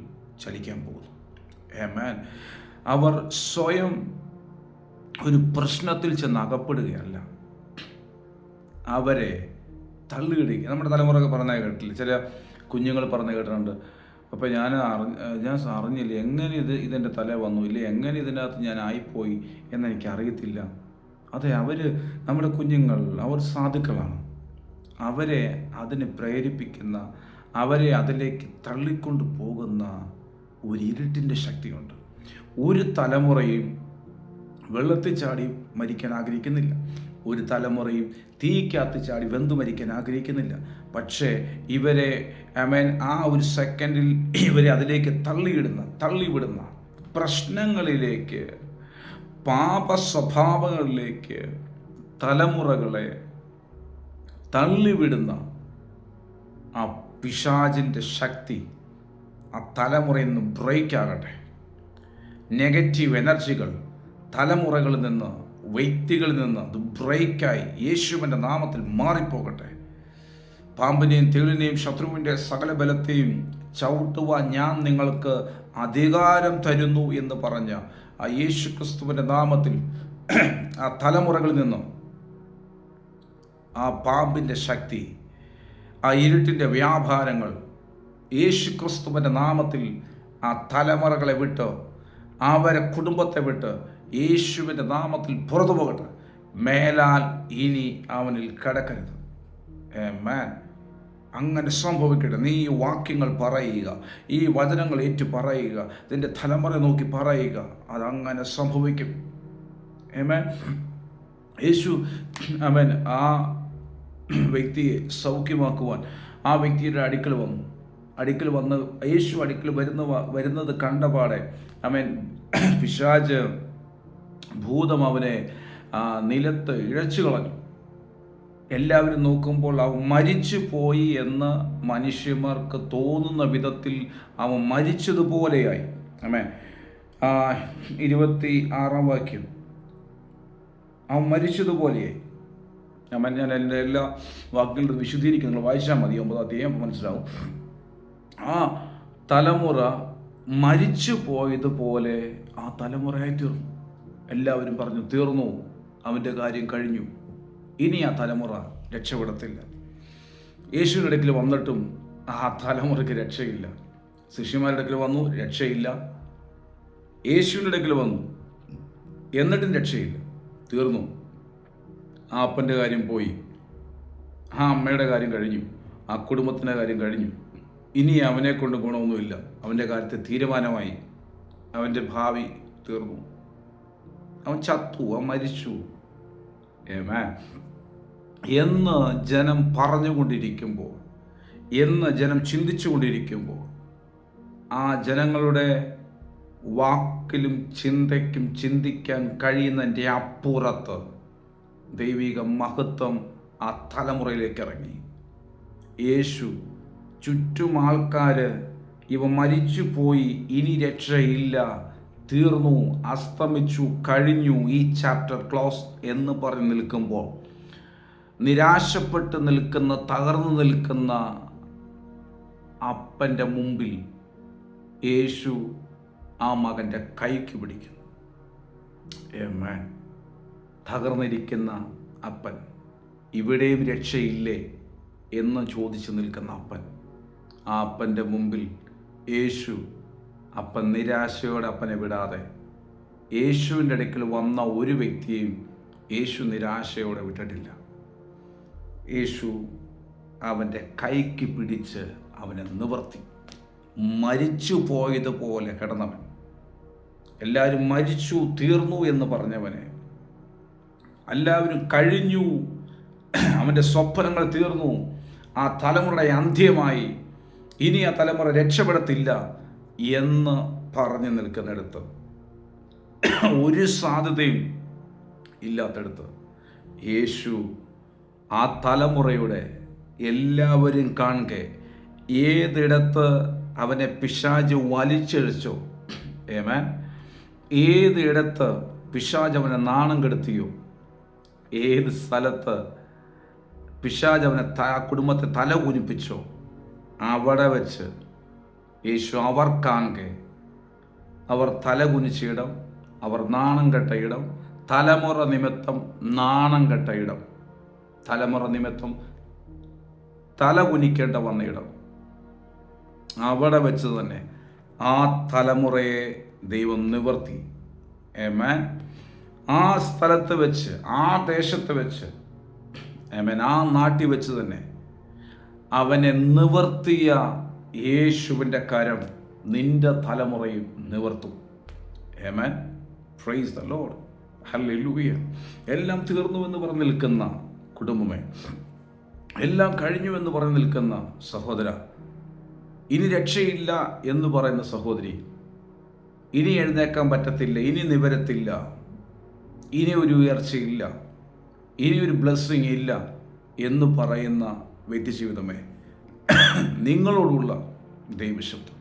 Speaker 2: ചലിക്കാൻ പോകുന്നു. അവർ സ്വയം ഒരു പ്രശ്നത്തിൽ ചെന്ന് അകപ്പെടുകയല്ല, അവരെ തള്ളിയിടുക. നമ്മുടെ തലമുറ പറഞ്ഞ കേട്ടില്ല, ചില കുഞ്ഞുങ്ങൾ പറഞ്ഞു കേട്ടിട്ടുണ്ട്, അപ്പോൾ ഞാൻ അറിഞ്ഞില്ല എങ്ങനെ ഇതെൻ്റെ തല വന്നു, ഇല്ല എങ്ങനെ ഇതിനകത്ത് ഞാൻ ആയിപ്പോയി എന്നെനിക്ക് അറിയത്തില്ല. അതെ, നമ്മുടെ കുഞ്ഞുങ്ങൾ അവർ സാധുക്കളാണ്. അവരെ അതിന് പ്രേരിപ്പിക്കുന്ന, അവരെ അതിലേക്ക് തള്ളിക്കൊണ്ട് പോകുന്ന ഒരു ഇരുട്ടിൻ്റെ ശക്തിയുണ്ട്. ഒരു തലമുറയും വെള്ളത്തിൽ ചാടി മരിക്കാൻ ആഗ്രഹിക്കുന്നില്ല, ഒരു തലമുറയും തീക്കകത്ത് ചാടി വെന്തു മരിക്കാൻ ആഗ്രഹിക്കുന്നില്ല. പക്ഷേ ഇവരെ ആ ഒരു സെക്കൻഡിൽ ഇവരെ അതിലേക്ക് തള്ളിവിടുന്ന പ്രശ്നങ്ങളിലേക്ക്, പാപ സ്വഭാവങ്ങളിലേക്ക് തലമുറകളെ തള്ളിവിടുന്ന ആ പിശാചിൻ്റെ ശക്തി ആ തലമുറയിൽ നിന്ന് ബ്രേക്ക് ആകട്ടെ. നെഗറ്റീവ് എനർജികൾ തലമുറകളിൽ നിന്ന്, വ്യക്തികളിൽ നിന്ന് അത് ബ്രേക്കായി യേശുവിൻ്റെ നാമത്തിൽ മാറിപ്പോകട്ടെ. പാമ്പിനെയും തേളിനെയും ശത്രുവിൻ്റെ സകല ബലത്തെയും ചവിട്ടുവാൻ ഞാൻ നിങ്ങൾക്ക് അധികാരം തരുന്നു എന്ന് പറഞ്ഞ ആ യേശു ക്രിസ്തുവിൻ്റെ നാമത്തിൽ ആ തലമുറകളിൽ നിന്നും ആ പാമ്പിൻ്റെ ശക്തി, ആ ഇരുട്ടിൻ്റെ വ്യാപാരങ്ങൾ യേശു ക്രിസ്തുവിൻ്റെ നാമത്തിൽ ആ തലമുറകളെ വിട്ട്, അവരെ കുടുംബത്തെ വിട്ട് യേശുവിൻ്റെ നാമത്തിൽ പുറത്തു പോകട്ടെ. മേലാൽ ഇനി അവനിൽ കിടക്കരുത്. ആമേൻ. അങ്ങനെ സംഭവിക്കട്ടെ. നീ ഈ വാക്യങ്ങൾ പറയുക, ഈ വചനങ്ങൾ ഏറ്റു പറയുക, ഇതിൻ്റെ തലമുറ നോക്കി പറയുക, അതങ്ങനെ സംഭവിക്കും. ആമേൻ. യേശു ആ വ്യക്തിയെ സൗഖ്യമാക്കുവാൻ ആ വ്യക്തിയുടെ അടുക്കൽ വന്ന് യേശു അടുക്കൽ വരുന്നത് കണ്ടപാടെ പിശാച് ഭൂതം അവനെ നിലത്ത് ഇഴച്ചു കളഞ്ഞു. എല്ലാവരും നോക്കുമ്പോൾ അവൻ മരിച്ചു പോയി എന്ന് മനുഷ്യന്മാർക്ക് തോന്നുന്ന വിധത്തിൽ അവൻ മരിച്ചതുപോലെയായി. 26 വാക്യം, അവൻ മരിച്ചതുപോലെയായി. ഞാൻ എൻ്റെ എല്ലാ വാക്കുകളും വിശദീകരിക്കും, നിങ്ങൾ വായിച്ചാൽ മതി. 9 അധ്യായം മനസ്സിലാവും. ആ തലമുറ മരിച്ചു പോയതുപോലെ ആ തലമുറയായി തീർന്നു. എല്ലാവരും പറഞ്ഞു, തീർന്നു, അവൻ്റെ കാര്യം കഴിഞ്ഞു, ഇനി ആ തലമുറ രക്ഷപ്പെടത്തില്ല. യേശുവിൻ്റെ അടുക്കൽ വന്നിട്ടും ആ തലമുറയ്ക്ക് രക്ഷയില്ല. ശിഷ്യന്മാരുടെ അടുക്കൽ വന്നു, രക്ഷയില്ല. യേശുവിൻ്റെ അടുക്കൽ വന്നു, എന്നിട്ടും രക്ഷയില്ല, തീർന്നു. ആ അപ്പൻ്റെ കാര്യം പോയി, ആ അമ്മയുടെ കാര്യം കഴിഞ്ഞു, ആ കുടുംബത്തിൻ്റെ കാര്യം കഴിഞ്ഞു. ഇനി അവനെ കൊണ്ട് ഗുണമൊന്നുമില്ല, അവൻ്റെ കാര്യത്തിൽ തീരുമാനമായി, അവൻ്റെ ഭാവി തീർന്നു, അവൻ ചത്തു, അവൻ മരിച്ചു എന്ന് ജനം പറഞ്ഞുകൊണ്ടിരിക്കുമ്പോൾ, എന്ന് ജനം ചിന്തിച്ചുകൊണ്ടിരിക്കുമ്പോൾ, ആ ജനങ്ങളുടെ വാക്കിലും ചിന്തയ്ക്കും ചിന്തിക്കാൻ കഴിയുന്നതിൻ്റെ അപ്പുറത്ത് ദൈവിക മഹത്വം ആ തലമുറയിലേക്ക് ഇറങ്ങി. യേശു ചുറ്റും ആൾക്കാർ ഇവ മരിച്ചു പോയി, ഇനി രക്ഷയില്ല, തീർന്നു, അസ്തമിച്ചു, കഴിഞ്ഞു, ഈ ചാപ്റ്റർ ക്ലോസ് എന്ന് പറഞ്ഞ് നിൽക്കുമ്പോൾ, നിരാശപ്പെട്ട് നിൽക്കുന്ന, തകർന്നു നിൽക്കുന്ന അപ്പൻ്റെ മുമ്പിൽ യേശു ആ മകൻ്റെ കൈക്ക് പിടിക്കുന്നു. ആമേൻ. തകർന്നിരിക്കുന്ന അപ്പൻ, ഇവിടെയും രക്ഷയില്ലേ എന്ന് ചോദിച്ചു നിൽക്കുന്ന അപ്പൻ, ആ അപ്പൻ്റെ മുമ്പിൽ യേശു, അപ്പൻ നിരാശയോടെ അപ്പനെ വിടാതെ, യേശുവിൻ്റെ അടുക്കൽ വന്ന ഒരു വ്യക്തിയെയും യേശു നിരാശയോടെ വിട്ടിട്ടില്ല. യേശു അവൻ്റെ കൈക്ക് പിടിച്ച് അവനെ നിവർത്തി. മരിച്ചു പോയതുപോലെ കിടന്നവൻ, എല്ലാവരും മരിച്ചു, തീർന്നു എന്ന് പറഞ്ഞവനെ, എല്ലാവരും കഴിഞ്ഞു, അവൻ്റെ സ്വപ്നങ്ങൾ തീർന്നു, ആ തലമുറയുടെ അന്ത്യമായി, ഇനി ആ തലമുറ രക്ഷപ്പെടത്തില്ല എന്ന് പറഞ്ഞു നിൽക്കുന്നിടത്ത്, ഒരു സാധ്യതയും ഇല്ലാത്തടത്ത് യേശു ആ തലമുറയുടെ എല്ലാവരും കാണുക, ഏതിടത്ത് അവനെ പിശാച് വലിച്ചഴിച്ചോ, ഏതിടത്ത് പിശാച് അവനെ നാണം കെടുത്തിയോ, ഏത് സ്ഥലത്ത് പിശാച് അവനെ കുടുംബത്തെ തല കുനിപ്പിച്ചോ, അവിടെ വെച്ച് യേശു അവർ കാണുക, അവർ തല കുനിച്ച ഇടം, അവർ നാണം കെട്ട ഇടം, തലമുറ നിമിത്തം നാണം കെട്ട ഇടം, തലമുറ നിമിത്തം തല കുനിക്കേണ്ട വന്ന ഇടം, അവിടെ വെച്ച് തന്നെ ആ തലമുറയെ ദൈവം നിവർത്തി. ആമേൻ. ആ സ്ഥലത്ത് വെച്ച്, ആ ദേശത്ത് വെച്ച്, ആമേൻ, ആ നാട്ടിൽ വെച്ച് തന്നെ അവനെ നിവർത്തിയ യേശുവിൻ്റെ കരം നിന്റെ തലമുറയും നിവർത്തും. ആമേൻ. Praise the Lord. ഹല്ലേലൂയ. എല്ലാം തീർന്നുവെന്ന് പറഞ്ഞ് നിൽക്കുന്ന കുടുംബമേ, എല്ലാം കഴിഞ്ഞുവെന്ന് പറഞ്ഞ് നിൽക്കുന്ന സഹോദര, ഇനി രക്ഷയില്ല എന്ന് പറയുന്ന സഹോദരി, ഇനി എഴുന്നേക്കാൻ പറ്റത്തില്ല, ഇനി നിവരത്തില്ല, ഇനി ഒരു ഉയർച്ചയില്ല, ഇനി ഒരു ബ്ലെസ്സിങ് ഇല്ല എന്ന് പറയുന്ന വ്യക്തിജീവിതമേ, നിങ്ങളോടുള്ള ദൈവശബ്ദം,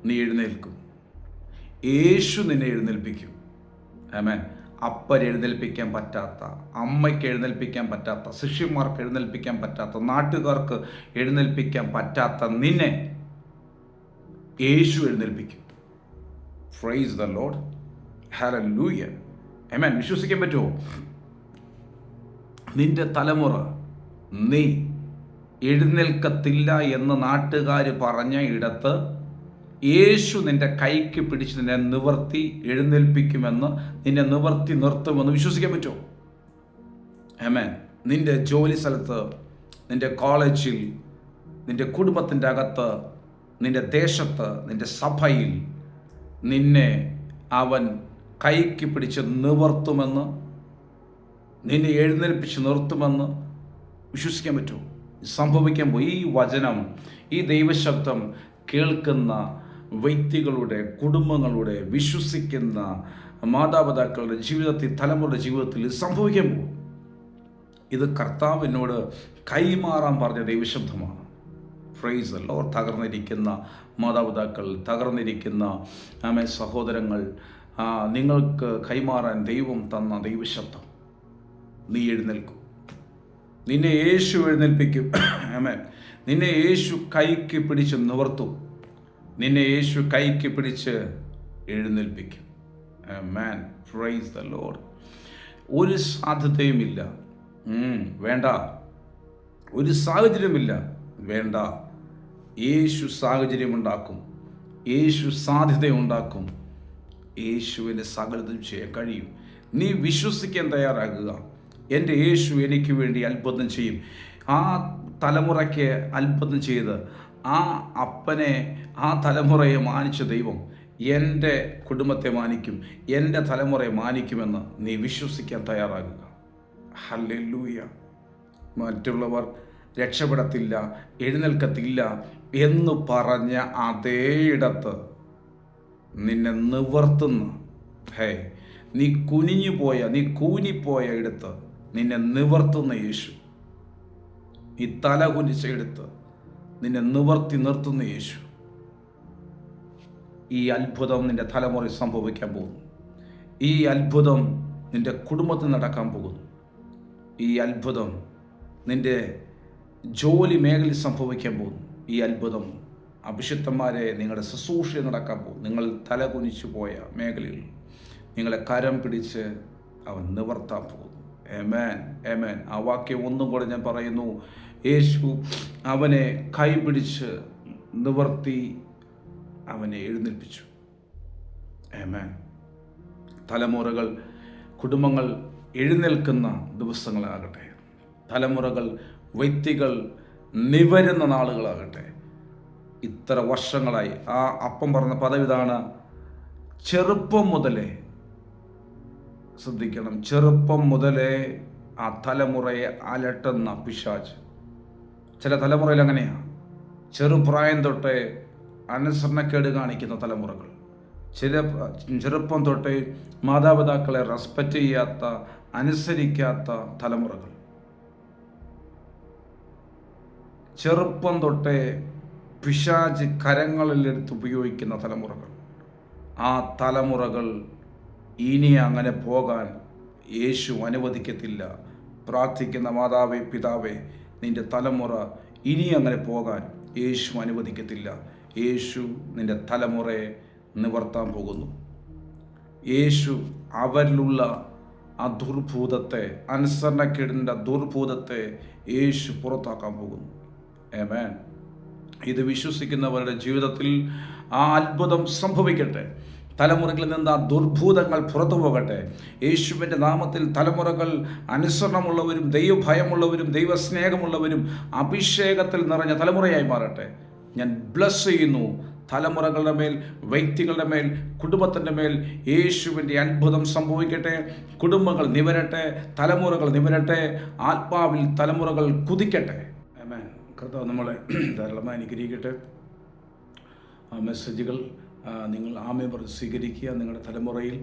Speaker 2: നീ എഴുന്നേൽക്കും. യേശു നിന്നെ എഴുന്നേൽപ്പിക്കും. ആമേൻ. അപ്പരെഴുന്നേൽപ്പിക്കാൻ പറ്റാത്ത, അമ്മയ്ക്ക് എഴുന്നേൽപ്പിക്കാൻ പറ്റാത്ത, ശിഷ്യന്മാർക്ക് എഴുന്നേൽപ്പിക്കാൻ പറ്റാത്ത, നാട്ടുകാർക്ക് എഴുന്നേൽപ്പിക്കാൻ പറ്റാത്ത നിന്നെ യേശു എഴുന്നേൽപ്പിക്കും. Praise the Lord. ഹല്ലേലൂയ. ആമേൻ. വിശ്വസിക്കാൻ പറ്റുമോ? നിന്റെ തലമുറ നീ എഴുന്നേൽക്കത്തില്ല എന്ന് നാട്ടുകാർ പറഞ്ഞ ഇടത്ത് യേശു നിന്റെ കൈക്ക് പിടിച്ച് നിന്നെ നിവർത്തി എഴുന്നേൽപ്പിക്കുമെന്ന്, നിന്നെ നിവർത്തി നിർത്തുമെന്ന് വിശ്വസിക്കാൻ പറ്റുമോ? ആമേൻ. നിന്റെ ജോലി സ്ഥലത്ത്, നിന്റെ കോളേജിൽ, നിന്റെ കുടുംബത്തിൻ്റെ അകത്ത്, നിന്റെ ദേശത്ത്, നിന്റെ സഭയിൽ നിന്നെ അവൻ കൈക്ക് പിടിച്ച് നിവർത്തുമെന്ന്, നിന്നെ എഴുന്നേൽപ്പിച്ച് നിർത്തുമെന്ന് വിശ്വസിക്കാൻ പറ്റുമോ? സംഭവിക്കാൻ പോയി. ഈ വചനം, ഈ ദൈവശബ്ദം കേൾക്കുന്ന വ്യക്തികളുടെ, കുടുംബങ്ങളുടെ, വിശ്വസിക്കുന്ന മാതാപിതാക്കളുടെ ജീവിതത്തിൽ, തലമുറയുടെ ജീവിതത്തിൽ സംഭവിക്കാൻ പോകും. ഇത് കർത്താവ് എന്നോട് കൈമാറാൻ പറഞ്ഞ ദൈവശബ്ദമാണ്. Praise the Lord. തകർന്നിരിക്കുന്ന മാതാപിതാക്കൾ, തകർന്നിരിക്കുന്ന ആമേൻ സഹോദരങ്ങൾ, നിങ്ങൾക്ക് കൈമാറാൻ ദൈവം തന്ന ദൈവശബ്ദം. നീ എഴുന്നേൽക്കും. നിന്നെ യേശു എഴുന്നേൽപ്പിക്കും. ആമേൻ. നിന്നെ യേശു കൈക്ക് പിടിച്ച് നിവർത്തും. നിന്നെ യേശു കൈക്ക് പിടിച്ച് എഴുന്നേൽപ്പിക്കും. ആമേൻ. Praise the Lord. ഒരു സാധ്യതയുമില്ല, വേണ്ട. ഒരു സാഹചര്യമില്ല, വേണ്ട. യേശു സാഹചര്യമുണ്ടാക്കും. യേശു സാധ്യതയുണ്ടാക്കും. യേശുവിന് സകലതും ചെയ്യാൻ കഴിയും. നീ വിശ്വസിക്കാൻ തയ്യാറാകുക. എൻ്റെ യേശു എനിക്ക് വേണ്ടി അത്ഭുതം ചെയ്യും. ആ തലമുറയ്ക്ക് അത്ഭുതം ചെയ്ത് ആ അപ്പനെ, ആ തലമുറയെ മാനിച്ച ദൈവം എൻ്റെ കുടുംബത്തെ മാനിക്കും, എൻ്റെ തലമുറയെ മാനിക്കുമെന്ന് നീ വിശ്വസിക്കാൻ തയ്യാറാകുക. ഹല്ലേലൂയ. മറ്റുള്ളവർ രക്ഷപ്പെടത്തില്ല, എഴുന്നേൽക്കത്തില്ല എന്ന് പറഞ്ഞ അതേയിടത്ത് നിന്നെ നിവർത്തുന്ന, നീ കുനിഞ്ഞു പോയ, നീ കൂനിപ്പോയ ഇടത്ത് നിന്നെ നിവർത്തുന്ന യേശു, ഈ തല കുനിച്ച എടുത്ത് നിന്നെ നിവർത്തി നിർത്തുന്ന യേശു, ഈ അത്ഭുതം നിന്റെ തലമുറയിൽ സംഭവിക്കാൻ പോകുന്നു. ഈ അത്ഭുതം നിന്റെ കുടുംബത്തിൽ നടക്കാൻ പോകുന്നു. ഈ അത്ഭുതം നിന്റെ ജോലി മേഖലയിൽ സംഭവിക്കാൻ പോകുന്നു. ഈ അത്ഭുതം അഭിഷിക്തന്മാരെ നിങ്ങളുടെ ശുശ്രൂഷയിൽ നടക്കാൻ പോകും. നിങ്ങൾ തല കുനിച്ചു പോയ മേഖലയിൽ നിങ്ങളെ കരം പിടിച്ച് അവൻ നിവർത്താൻ പോകുന്നു. ആമേൻ, ആമേൻ. ആ വാക്യം ഒന്നും കൂടെ ഞാൻ പറയുന്നു. യേശു അവനെ കൈ പിടിച്ച് നിവർത്തി അവനെ എഴുന്നേൽപ്പിച്ചു. ആമേൻ. തലമുറകൾ, കുടുംബങ്ങൾ എഴുന്നേൽക്കുന്ന ദിവസങ്ങളാകട്ടെ. തലമുറകൾ, വ്യക്തികൾ നിവരുന്ന നാളുകളാകട്ടെ. ഇത്ര വർഷങ്ങളായി ആ അപ്പം പറഞ്ഞ പദം ഇതാണ്: ചെറുപ്പം മുതലേ, ശ്രദ്ധിക്കണം, ചെറുപ്പം മുതലേ ആ തലമുറയെ അലട്ടുന്ന പിശാച്. ചില തലമുറയിൽ അങ്ങനെയാണ്. ചെറുപ്രായം തൊട്ടേ അനുസരണക്കേട് കാണിക്കുന്ന തലമുറകൾ, ചെറുപ്പം തൊട്ടേ മാതാപിതാക്കളെ റെസ്പെക്റ്റ് ചെയ്യാത്ത, അനുസരിക്കാത്ത തലമുറകൾ, ചെറുപ്പം തൊട്ടേ പിശാച് കരങ്ങളിലെടുത്ത് ഉപയോഗിക്കുന്ന തലമുറകൾ. ആ തലമുറകൾ ഇനി അങ്ങനെ പോകാൻ യേശു അനുവദിക്കത്തില്ല. പ്രാർത്ഥിക്കുന്ന മാതാവേ, പിതാവേ, നിന്റെ തലമുറ ഇനി അങ്ങനെ പോകാൻ യേശു അനുവദിക്കത്തില്ല. യേശു നിന്റെ തലമുറയെ നിവർത്താൻ പോകുന്നു. യേശു അവരിലുള്ള ആ ദുർഭൂതത്തെ, അനുസരണക്കേടിൻ്റെ ദുർഭൂതത്തെ യേശു പുറത്താക്കാൻ പോകുന്നു. ആമേൻ. ഇത് വിശ്വസിക്കുന്നവരുടെ ജീവിതത്തിൽ ആ അത്ഭുതം സംഭവിക്കട്ടെ. തലമുറകളിൽ നിന്ന് ആ ദുർഭൂതങ്ങൾ പുറത്തു പോകട്ടെ. യേശുവിൻ്റെ നാമത്തിൽ തലമുറകൾ അനുസരണമുള്ളവരും ദൈവഭയമുള്ളവരും ദൈവസ്നേഹമുള്ളവരും അഭിഷേകത്തിൽ നിറഞ്ഞ തലമുറയായി മാറട്ടെ. ഞാൻ ബ്ലസ് ചെയ്യുന്നു. തലമുറകളുടെ മേൽ, വ്യക്തികളുടെ മേൽ, കുടുംബത്തിൻ്റെ മേൽ യേശുവിൻ്റെ അത്ഭുതം സംഭവിക്കട്ടെ. കുടുംബങ്ങൾ നിവരട്ടെ, തലമുറകൾ നിവരട്ടെ, ആത്മാവിൽ തലമുറകൾ കുതിക്കട്ടെ. ആമേൻ. കർത്താവ് നമ്മളെ ധാരാളമായി അനുഗ്രഹിക്കട്ടെ. ആ മെസ്സേജുകൾ നിങ്ങൾ ആമേൻ പറഞ്ഞ് സ്വീകരിക്കുക. നിങ്ങളുടെ തലമുറയിൽ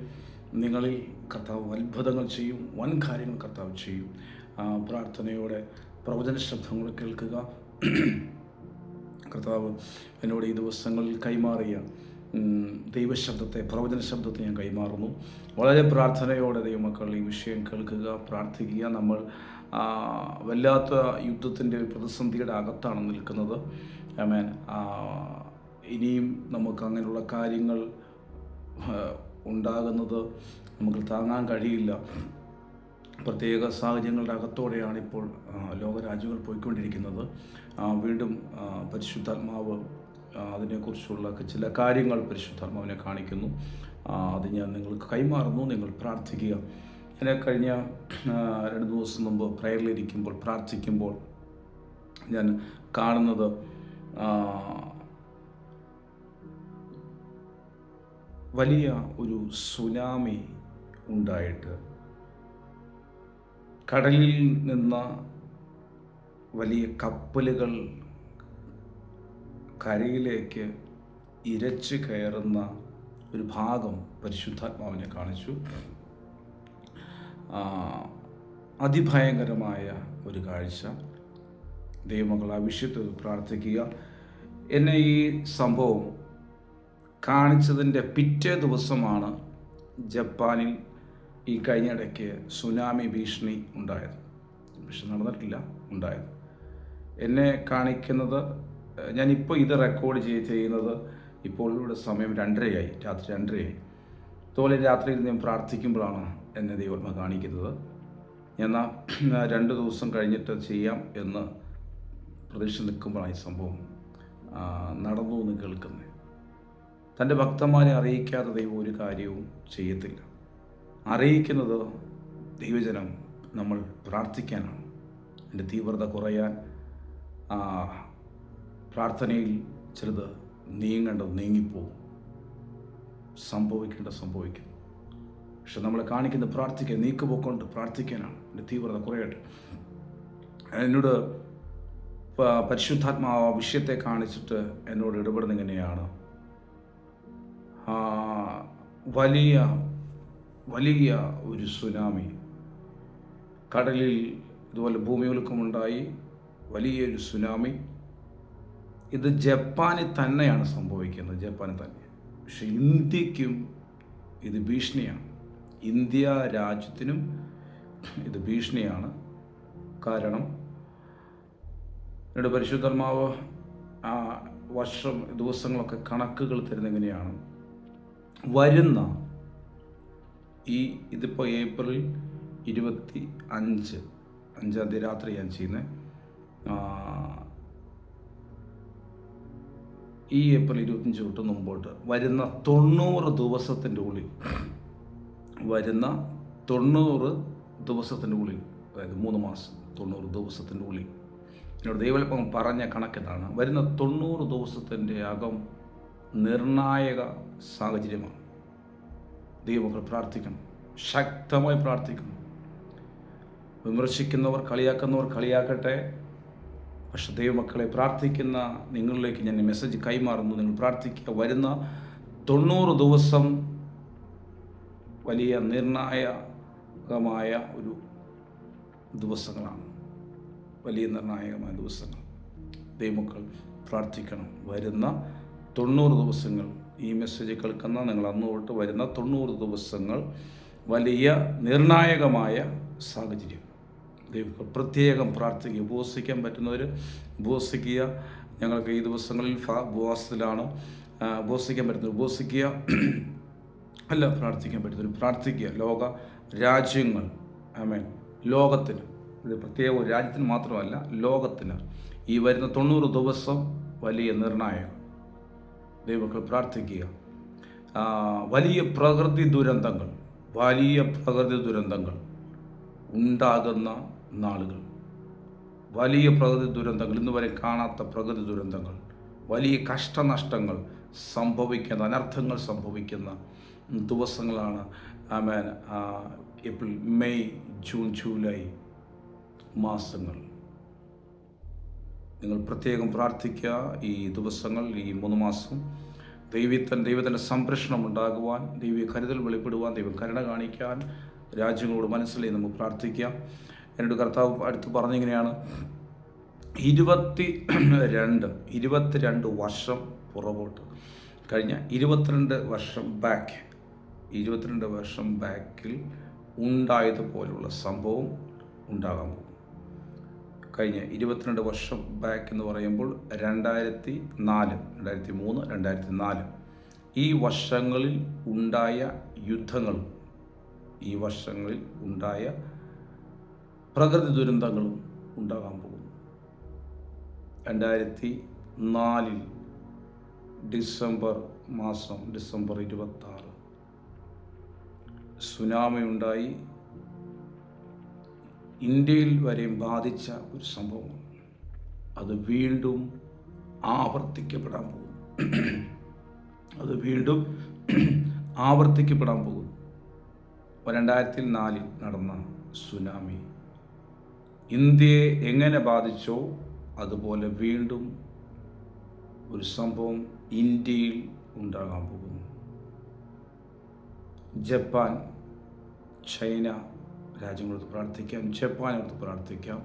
Speaker 2: നിങ്ങളിൽ കർത്താവ് അത്ഭുതങ്ങൾ ചെയ്യും, വൻ കാര്യങ്ങൾ കർത്താവ് ചെയ്യും. പ്രാർത്ഥനയോടെ പ്രവചന ശബ്ദങ്ങൾ കേൾക്കുക. കർത്താവ് എന്നോട് ഈ ദിവസങ്ങളിൽ കൈമാറിയ ദൈവശബ്ദത്തെ, പ്രവചന ശബ്ദത്തെ ഞാൻ കൈമാറുന്നു. വളരെ പ്രാർത്ഥനയോടെ ദൈവമക്കൾ ഈ വിഷയം കേൾക്കുക, പ്രാർത്ഥിക്കുക. നമ്മൾ വല്ലാത്ത യുദ്ധത്തിൻ്റെ പ്രതിസന്ധിയുടെ അകത്താണ് നിൽക്കുന്നത്. ആമേൻ. ഇനിയും നമുക്ക് അങ്ങനെയുള്ള കാര്യങ്ങൾ ഉണ്ടാകുന്നത് നമുക്ക് താങ്ങാൻ കഴിയില്ല. പ്രത്യേക സാഹചര്യങ്ങളുടെ അകത്തോടെയാണ് ഇപ്പോൾ ലോകരാജ്യങ്ങൾ പോയിക്കൊണ്ടിരിക്കുന്നത്. വീണ്ടും പരിശുദ്ധാത്മാവ് അതിനെക്കുറിച്ചുള്ള ചില കാര്യങ്ങൾ പരിശുദ്ധാത്മാവിനെ കാണിക്കുന്നു. അത് ഞാൻ നിങ്ങൾക്ക് കൈമാറുന്നു. നിങ്ങൾ പ്രാർത്ഥിക്കുക. എന്നെ കഴിഞ്ഞ 2 ദിവസം മുമ്പ് പ്രയറിലിരിക്കുമ്പോൾ, പ്രാർത്ഥിക്കുമ്പോൾ ഞാൻ കാണുന്നത് വലിയ ഒരു സുനാമി ഉണ്ടായിട്ട് കടലിൽ നിന്ന് വലിയ കപ്പലുകൾ കരയിലേക്ക് ഇരച്ച് കയറുന്ന ഒരു ഭാഗം പരിശുദ്ധാത്മാവിനെ കാണിച്ചു. അതിഭയങ്കരമായ ഒരു കാഴ്ച. ദൈവമക്കൾ ആ വിഷയത്തിൽ പ്രാർത്ഥിക്കുക. എന്നെ ഈ സംഭവം കാണിച്ചതിൻ്റെ പിറ്റേ ദിവസമാണ് ജപ്പാനിൽ ഈ കഴിഞ്ഞിടയ്ക്ക് സുനാമി ഭീഷണി ഉണ്ടായത്. പക്ഷെ നടന്നിട്ടില്ല, ഉണ്ടായത്. എന്നെ കാണിക്കുന്നത്, ഞാനിപ്പോൾ ഇത് റെക്കോർഡ് ചെയ്യുന്നത് ഇപ്പോൾ ഇവിടെ സമയം 2:30 രാത്രി 2:30. അതുപോലെ രാത്രിയിൽ ഞാൻ പ്രാർത്ഥിക്കുമ്പോഴാണ് എന്നെ ദൈവം കാണിക്കുന്നത്. എന്നാൽ 2 ദിവസം കഴിഞ്ഞിട്ട് ചെയ്യാം എന്ന് പ്രതീക്ഷ നിൽക്കുമ്പോഴാണ് ഈ സംഭവം നടന്നു എന്ന് കേൾക്കുന്നത്. തൻ്റെ ഭക്തന്മാരെ അറിയിക്കാതെ ദൈവം ഒരു കാര്യവും ചെയ്യത്തില്ല. അറിയിക്കുന്നത് ദൈവജനം നമ്മൾ പ്രാർത്ഥിക്കാനാണ്. എൻ്റെ തീവ്രത കുറയാൻ പ്രാർത്ഥനയിൽ ചിലത് നീങ്ങേണ്ടത് നീങ്ങിപ്പോവും, സംഭവിക്കും. പക്ഷെ നമ്മളെ കാണിക്കുന്ന പ്രാർത്ഥിക്കാൻ, നീക്കുപോക്കൊണ്ട് പ്രാർത്ഥിക്കാനാണ്. എൻ്റെ തീവ്രത കുറയട്ടെ. എന്നോട് പരിശുദ്ധാത്മാവ് വിഷയത്തെ കാണിച്ചിട്ട് എന്നോട് ഇടപെടുന്ന ഇങ്ങനെയാണ്. വലിയ ഒരു സുനാമി കടലിൽ, ഇതുപോലെ ഭൂമികുലുക്കമുണ്ടായി വലിയൊരു സുനാമി. ഇത് ജപ്പാനിൽ തന്നെയാണ് സംഭവിക്കുന്നത്, ജപ്പാനിൽ തന്നെ. പക്ഷെ ഇന്ത്യക്കും ഇത് ഭീഷണിയാണ്. ഇന്ത്യ രാജ്യത്തിനും ഇത് ഭീഷണിയാണ്. കാരണം എന്നോട് പരിശുദ്ധാത്മാവ് ദിവസങ്ങളൊക്കെ കണക്കുകൾ തരുന്നെങ്ങനെയാണ്. വരുന്ന ഇതിപ്പോൾ ഏപ്രിൽ 25 രാത്രി ഞാൻ ചെയ്യുന്നത്. ഈ ഏപ്രിൽ 25 തൊട്ട് മുമ്പോട്ട് വരുന്ന 90 ദിവസത്തിൻ്റെ ഉള്ളിൽ, അതായത് 3 മാസം, 90 ദിവസത്തിൻ്റെ ഉള്ളിൽ, എന്നോട് ദൈവം പറഞ്ഞ കണക്കെന്താണ്? വരുന്ന 90 ദിവസത്തിൻ്റെ അകം നിർണായക സാഹചര്യമാണ്. ദൈവമക്കൾ പ്രാർത്ഥിക്കണം, ശക്തമായി പ്രാർത്ഥിക്കണം. വിമർശിക്കുന്നവർ, കളിയാക്കുന്നവർ കളിയാക്കട്ടെ. പക്ഷെ ദൈവമക്കളെ, പ്രാർത്ഥിക്കുന്ന നിങ്ങളിലേക്ക് ഞാൻ മെസ്സേജ് കൈമാറുന്നു. നിങ്ങൾ പ്രാർത്ഥിക്കുക. വരുന്ന 90 ദിവസം വലിയ നിർണായകമായ ഒരു ദിവസങ്ങളാണ്. വലിയ നിർണായകമായ ദിവസങ്ങൾ. ദൈവമക്കൾ പ്രാർത്ഥിക്കണം. വരുന്ന 90 ദിവസങ്ങൾ, ഈ മെസ്സേജ് കേൾക്കുന്ന നിങ്ങൾ അന്ന് തൊട്ട് വരുന്ന 90 ദിവസങ്ങൾ വലിയ നിർണായകമായ സാഹചര്യം. ദൈവം പ്രത്യേകം പ്രാർത്ഥിക്കുക. ഉപവസിക്കാൻ പറ്റുന്നവർ ഉപവസിക്കുക. ഞങ്ങൾക്ക് ഈ ദിവസങ്ങളിൽ ഉപവാസത്തിലാണ്. ഉപവസിക്കാൻ പറ്റുന്നവർ ഉപവസിക്കുക. അല്ല, പ്രാർത്ഥിക്കാൻ പറ്റുന്നവർ പ്രാർത്ഥിക്കുക. ലോക രാജ്യങ്ങൾ, ആമേൻ, ലോകത്തിന്, ഇത് പ്രത്യേക ഒരു രാജ്യത്തിന് മാത്രമല്ല, ലോകത്തിന് ഈ വരുന്ന 90 ദിവസം വലിയ നിർണായകം. ദൈവമക്കൾ പ്രാർത്ഥിക്കുക. വലിയ പ്രകൃതി ദുരന്തങ്ങൾ ഉണ്ടാകുന്ന നാളുകൾ, വലിയ പ്രകൃതി ദുരന്തങ്ങൾ, ഇന്ന് വരെ കാണാത്ത പ്രകൃതി ദുരന്തങ്ങൾ, വലിയ കഷ്ടനഷ്ടങ്ങൾ സംഭവിക്കുന്ന, അനർത്ഥങ്ങൾ സംഭവിക്കുന്ന ദിവസങ്ങളാണ്. ആമേൻ. ഏപ്രിൽ, മെയ്, ജൂൺ, ജൂലൈ മാസങ്ങൾ. നിങ്ങൾ പ്രത്യേകം പ്രാർത്ഥിക്കുക. ഈ ദിവസങ്ങൾ, ഈ 3 മാസം ദൈവത്തിൻ്റെ സംരക്ഷണം ഉണ്ടാകുവാൻ, ദൈവീയ കരുതൽ വെളിപ്പെടുവാൻ, ദൈവം കരുണ കാണിക്കാൻ രാജ്യങ്ങളോട് മനസ്സിലായി നമുക്ക് പ്രാർത്ഥിക്കാം. എന്നോട് കർത്താവ് അടുത്ത് പറഞ്ഞിങ്ങനെയാണ്, 22 വർഷം പുറകോട്ട്, കഴിഞ്ഞ 22 വർഷം ബാക്കിൽ ഉണ്ടായതുപോലുള്ള സംഭവം ഉണ്ടാകാൻ പോകും. കഴിഞ്ഞ 22 വർഷം ബാക്ക് എന്ന് പറയുമ്പോൾ 2003, 2004 ഈ വർഷങ്ങളിൽ ഉണ്ടായ യുദ്ധങ്ങളും ഈ വർഷങ്ങളിൽ ഉണ്ടായ പ്രകൃതി ദുരന്തങ്ങളും ഉണ്ടാകാൻ പോകുന്നു. 2004 ഡിസംബർ 26 സുനാമി ഉണ്ടായി. ഇന്ത്യയിൽ വരെയും ബാധിച്ച ഒരു സംഭവമാണ്. അത് വീണ്ടും ആവർത്തിക്കപ്പെടാൻ പോകുന്നു. 2004 നടന്ന സുനാമി ഇന്ത്യയെ എങ്ങനെ ബാധിച്ചോ അതുപോലെ വീണ്ടും ഒരു സംഭവം ഇന്ത്യയിൽ ഉണ്ടാകാൻ പോകുന്നു. ജപ്പാൻ, ചൈന രാജ്യങ്ങളോട് പ്രാർത്ഥിക്കാം, ജപ്പാനോട് പ്രാർത്ഥിക്കാം.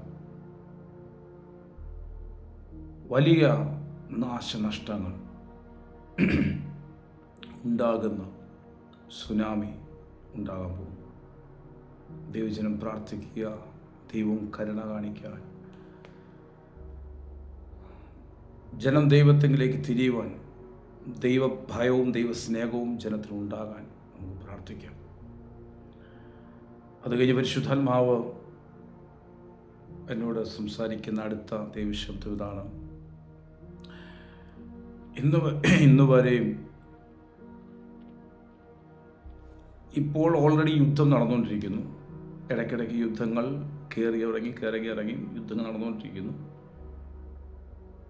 Speaker 2: വലിയ നാശനഷ്ടങ്ങൾ ഉണ്ടാകുന്ന സുനാമി ഉണ്ടാകാൻ പോകുന്നു. ദൈവജനം പ്രാർത്ഥിക്കുക, ദൈവം കരുണ കാണിക്കാൻ, ജനം ദൈവത്തെങ്കിലേക്ക് തിരിയുവാൻ, ദൈവഭയവും ദൈവസ്നേഹവും ജനത്തിനുണ്ടാകാൻ നമുക്ക് പ്രാർത്ഥിക്കാം. അത് കഴിഞ്ഞ് പരിശുദ്ധാത്മാവ് എന്നോട് സംസാരിക്കുന്ന അടുത്ത ദൈവശബ്ദം ഇതാണ്. ഇന്ന് വരെയും ഇപ്പോൾ ഓൾറെഡി യുദ്ധം നടന്നുകൊണ്ടിരിക്കുന്നു. ഇടയ്ക്കിടയ്ക്ക് യുദ്ധങ്ങൾ കയറി ഇറങ്ങി യുദ്ധങ്ങൾ നടന്നുകൊണ്ടിരിക്കുന്നു.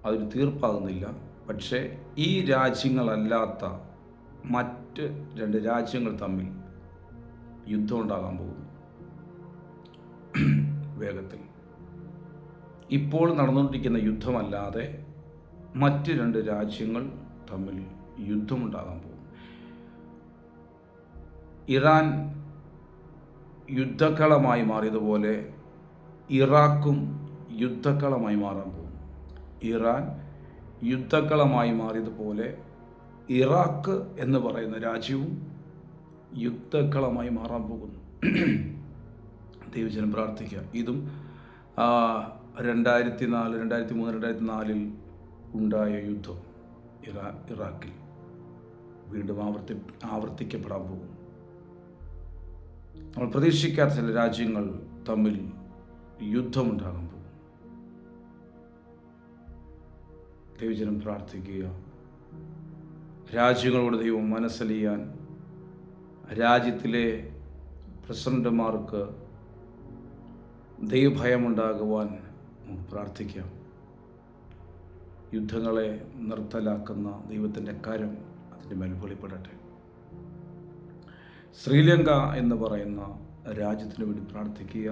Speaker 2: അതിന് തീർപ്പാകുന്നില്ല. പക്ഷേ ഈ രാജ്യങ്ങളല്ലാത്ത മറ്റ് 2 രാജ്യങ്ങൾ തമ്മിൽ യുദ്ധം ഉണ്ടാകാൻ പോകുന്നു വേഗത്തിൽ. ഇപ്പോൾ നടന്നുകൊണ്ടിരിക്കുന്ന യുദ്ധമല്ലാതെ മറ്റ് 2 രാജ്യങ്ങൾ തമ്മിൽ യുദ്ധമുണ്ടാകാൻ പോകും. ഇറാൻ യുദ്ധക്കളമായി മാറിയതുപോലെ ഇറാഖും യുദ്ധക്കളമായി മാറാൻ പോകും. ഇറാൻ യുദ്ധക്കളമായി മാറിയതുപോലെ ഇറാഖ് എന്ന് പറയുന്ന രാജ്യവും യുദ്ധക്കളമായി മാറാൻ പോകുന്നു. ദൈവജനം പ്രാർത്ഥിക്കുക. ഇതും 2004 ഉണ്ടായ യുദ്ധം ഇറാഖിൽ വീണ്ടും ആവർത്തിക്കപ്പെടാൻ പോകും. നമ്മൾ പ്രതീക്ഷിക്കാത്ത ചില രാജ്യങ്ങൾ തമ്മിൽ യുദ്ധമുണ്ടാകാൻ പോകും. ദൈവജനം പ്രാർത്ഥിക്കുക. രാജ്യങ്ങളോട് ദൈവം മനസ്സലിയാൻ, രാജ്യത്തിലെ പ്രസിഡന്റുമാർക്ക് ദൈവഭയമുണ്ടാകുവാൻ നമുക്ക് പ്രാർത്ഥിക്കാം. യുദ്ധങ്ങളെ നിർത്തലാക്കുന്ന ദൈവത്തിൻ്റെ കരം അതിൻ്റെ മേൽ വെളിപ്പെടട്ടെ. ശ്രീലങ്ക എന്ന് പറയുന്ന രാജ്യത്തിന് വേണ്ടി പ്രാർത്ഥിക്കുക.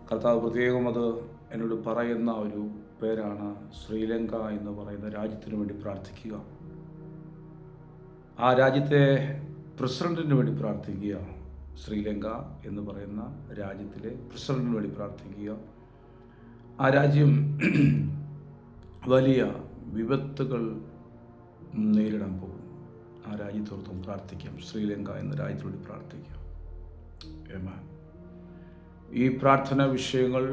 Speaker 2: കർത്താവ് പ്രത്യേകം അത് എന്നോട് പറയുന്ന ഒരു പേരാണ്. ശ്രീലങ്ക എന്ന് പറയുന്ന രാജ്യത്തിന് വേണ്ടി പ്രാർത്ഥിക്കുക. ആ രാജ്യത്തെ പ്രസിഡന്റിന് വേണ്ടി പ്രാർത്ഥിക്കുക. ശ്രീലങ്ക എന്ന് പറയുന്ന രാജ്യത്തിലെ പ്രസിഡന്റിന് വേണ്ടി പ്രാർത്ഥിക്കുക. ആ രാജ്യം വലിയ വിപത്തുകൾ നേരിടാൻ പോകും. ആ രാജ്യത്തോടൊപ്പം പ്രാർത്ഥിക്കാം. ശ്രീലങ്ക എന്ന രാജ്യത്തോട് പ്രാർത്ഥിക്കാം. ആമേൻ. ഈ പ്രാർത്ഥനാ വിഷയങ്ങൾ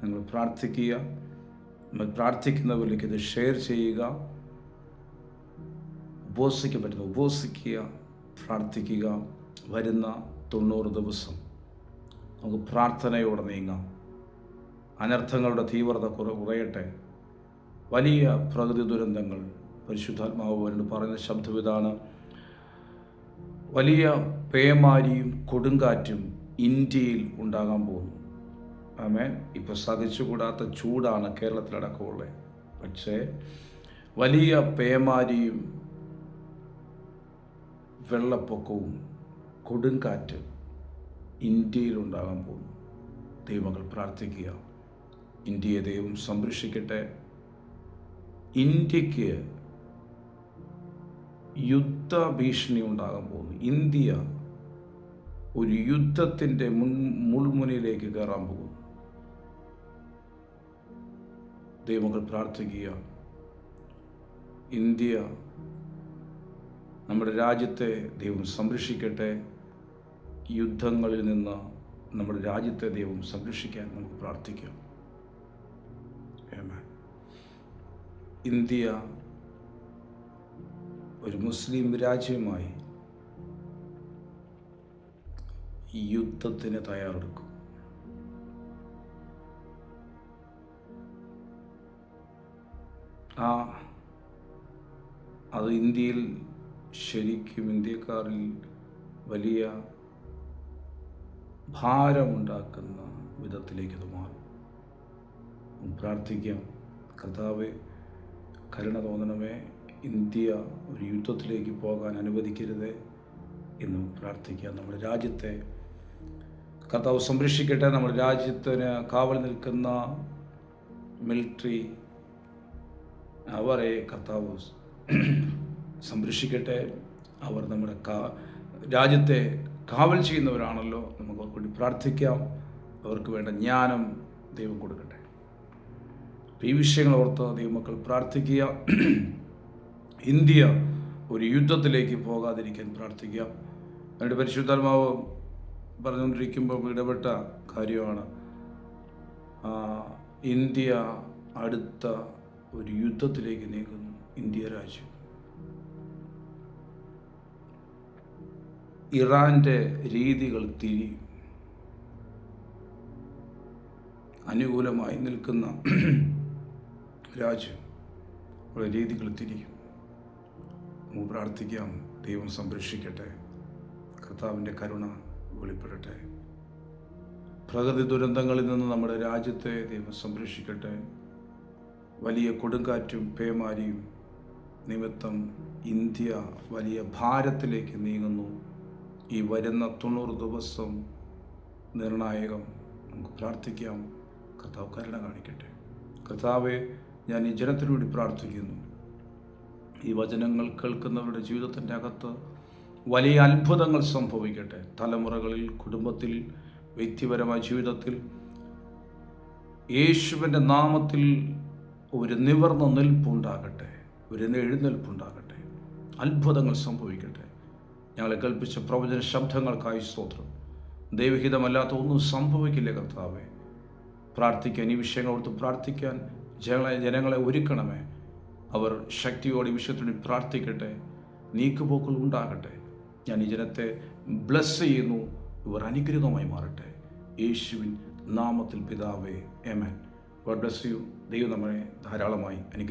Speaker 2: നിങ്ങൾ പ്രാർത്ഥിക്കുക. നിങ്ങൾ പ്രാർത്ഥിക്കുന്നവരിലേക്ക് ഇത് ഷെയർ ചെയ്യുക. ഉപവസിക്കാൻ പറ്റുന്ന ഉപവസിക്കുക, പ്രാർത്ഥിക്കുക. വരുന്ന 90 ദിവസം നമുക്ക് പ്രാർത്ഥനയോടെ നീങ്ങാം. അനർത്ഥങ്ങളുടെ തീവ്രത കുറയട്ടെ. വലിയ പ്രകൃതി ദുരന്തങ്ങൾ, പരിശുദ്ധാത്മാവ് എന്നോട് പറയുന്ന ശബ്ദം ഇതാണ്: വലിയ പേമാരിയും കൊടുങ്കാറ്റും ഇന്ത്യയിൽ ഉണ്ടാകാൻ പോകുന്നു. ആമേൻ. ഇപ്പോൾ സഹിച്ചുകൂടാത്ത ചൂടാണ് കേരളത്തിലടക്കമുള്ളത്. പക്ഷേ വലിയ പേമാരിയും വെള്ളപ്പൊക്കവും കൊടുങ്കാറ്റ് ഇന്ത്യയിൽ ഉണ്ടാകാൻ പോകുന്നു. ദൈവമക്കൾ പ്രാർത്ഥിക്കുക, ഇന്ത്യയെ ദൈവം സംരക്ഷിക്കട്ടെ. ഇന്ത്യക്ക് യുദ്ധഭീഷണി ഉണ്ടാകാൻ പോകുന്നു. ഇന്ത്യ ഒരു യുദ്ധത്തിൻ്റെ മുൾമുനയിലേക്ക് കയറാൻ പോകുന്നു. ദൈവമക്കൾ പ്രാർത്ഥിക്കുക, ഇന്ത്യ, നമ്മുടെ രാജ്യത്തെ ദൈവം സംരക്ഷിക്കട്ടെ. യുദ്ധങ്ങളിൽ നിന്ന് നമ്മുടെ രാജ്യത്തെ ദൈവം സംരക്ഷിക്കാൻ നമുക്ക് പ്രാർത്ഥിക്കാം. ഇന്ത്യ ഒരു മുസ്ലിം രാജ്യമായി യുദ്ധത്തിന് തയ്യാറെടുക്കും. അത് ഇന്ത്യയിൽ ശരിക്കും ഇന്ത്യക്കാരിൽ വലിയ ഭാരമുണ്ടാക്കുന്ന വിധത്തിലേക്ക് അത് മാറും. പ്രാർത്ഥിക്കാം, കർത്താവേ, കരുണ തോന്നണമേ, ഇന്ത്യ ഒരു യുദ്ധത്തിലേക്ക് പോകാൻ അനുവദിക്കരുത് എന്ന് പ്രാർത്ഥിക്കാം. നമ്മുടെ രാജ്യത്തെ കർത്താവ് സംരക്ഷിക്കട്ടെ. നമ്മുടെ രാജ്യത്തിന് കാവൽ നിൽക്കുന്ന മിലിറ്ററി, അവരെ കർത്താവ് സംരക്ഷിക്കട്ടെ. അവർ നമ്മുടെ രാജ്യത്തെ കാവൽ ചെയ്യുന്നവരാണല്ലോ. നമുക്ക് അവർക്ക് വേണ്ടി പ്രാർത്ഥിക്കാം. അവർക്ക് വേണ്ട ജ്ഞാനം ദൈവം കൊടുക്കട്ടെ. ഈ വിഷയങ്ങൾ ഓർത്ത് ദൈവമക്കൾ പ്രാർത്ഥിക്കുക. ഇന്ത്യ ഒരു യുദ്ധത്തിലേക്ക് പോകാതിരിക്കാൻ പ്രാർത്ഥിക്കുക. അതിൻ്റെ പരിശുദ്ധാത്മാവ് പറഞ്ഞുകൊണ്ടിരിക്കുമ്പോൾ ഇടപെട്ട കാര്യമാണ്, ഇന്ത്യ അടുത്ത ഒരു യുദ്ധത്തിലേക്ക് നീങ്ങുന്നു. ഇന്ത്യ രാജ്യം ഇറാൻ്റെ രീതികൾ തിരിയും. അനുകൂലമായി നിൽക്കുന്ന രാജ്യം ഉള്ള രീതികൾ തിരിയും. നമുക്ക് പ്രാർത്ഥിക്കാം, ദൈവം സംരക്ഷിക്കട്ടെ. കർത്താവിൻ്റെ കരുണ വെളിപ്പെടട്ടെ. പ്രകൃതി ദുരന്തങ്ങളിൽ നിന്ന് നമ്മുടെ രാജ്യത്തെ ദൈവം സംരക്ഷിക്കട്ടെ. വലിയ കൊടുങ്കാറ്റും പേമാരിയും നിമിത്തം ഇന്ത്യ വലിയ ഭാരത്തിലേക്ക് നീങ്ങുന്നു. ഈ വരുന്ന 90 ദിവസം നിർണായകം. നമുക്ക് പ്രാർത്ഥിക്കാം, കർത്താവ് കരുണ കാണിക്കട്ടെ. കർത്താവെ, ഞാൻ ഈ ജനത്തിനു വേണ്ടി പ്രാർത്ഥിക്കുന്നു. ഈ വചനങ്ങൾ കേൾക്കുന്നവരുടെ ജീവിതത്തിൻ്റെ അകത്ത് വലിയ അത്ഭുതങ്ങൾ സംഭവിക്കട്ടെ. തലമുറകളിൽ, കുടുംബത്തിൽ, വ്യക്തിപരമായ ജീവിതത്തിൽ യേശുവിൻ്റെ നാമത്തിൽ ഒരു നിവർന്ന നിൽപ്പുണ്ടാകട്ടെ, ഒരു എഴുന്നേൽപ്പുണ്ടാകട്ടെ. അത്ഭുതങ്ങൾ സംഭവിക്കട്ടെ. ഞങ്ങളെ കൽപ്പിച്ച പ്രവചന ശബ്ദങ്ങൾക്കായി സ്തോത്രം. ദൈവഹിതമല്ലാത്ത ഒന്നും സംഭവിക്കില്ല കർത്താവെ. പ്രാർത്ഥിക്കാൻ, ഈ വിഷയങ്ങളോർത്ത് പ്രാർത്ഥിക്കാൻ ജനങ്ങളെ ഒരുക്കണമേ. അവർ ശക്തിയോടെ ഈ വിഷയത്തിന് പ്രാർത്ഥിക്കട്ടെ. നീക്കുപോക്കുകൾ ഉണ്ടാകട്ടെ. ഞാൻ ഈ ജനത്തെ ബ്ലസ് ചെയ്യുന്നു. ഇവർ അനുഗ്രഹമായി മാറട്ടെ. യേശുവിൻ നാമത്തിൽ പിതാവേ, ആമേൻ. God bless you. ദൈവം നമ്മളെ ധാരാളമായി അനുഗ്രഹിക്കട്ടെ.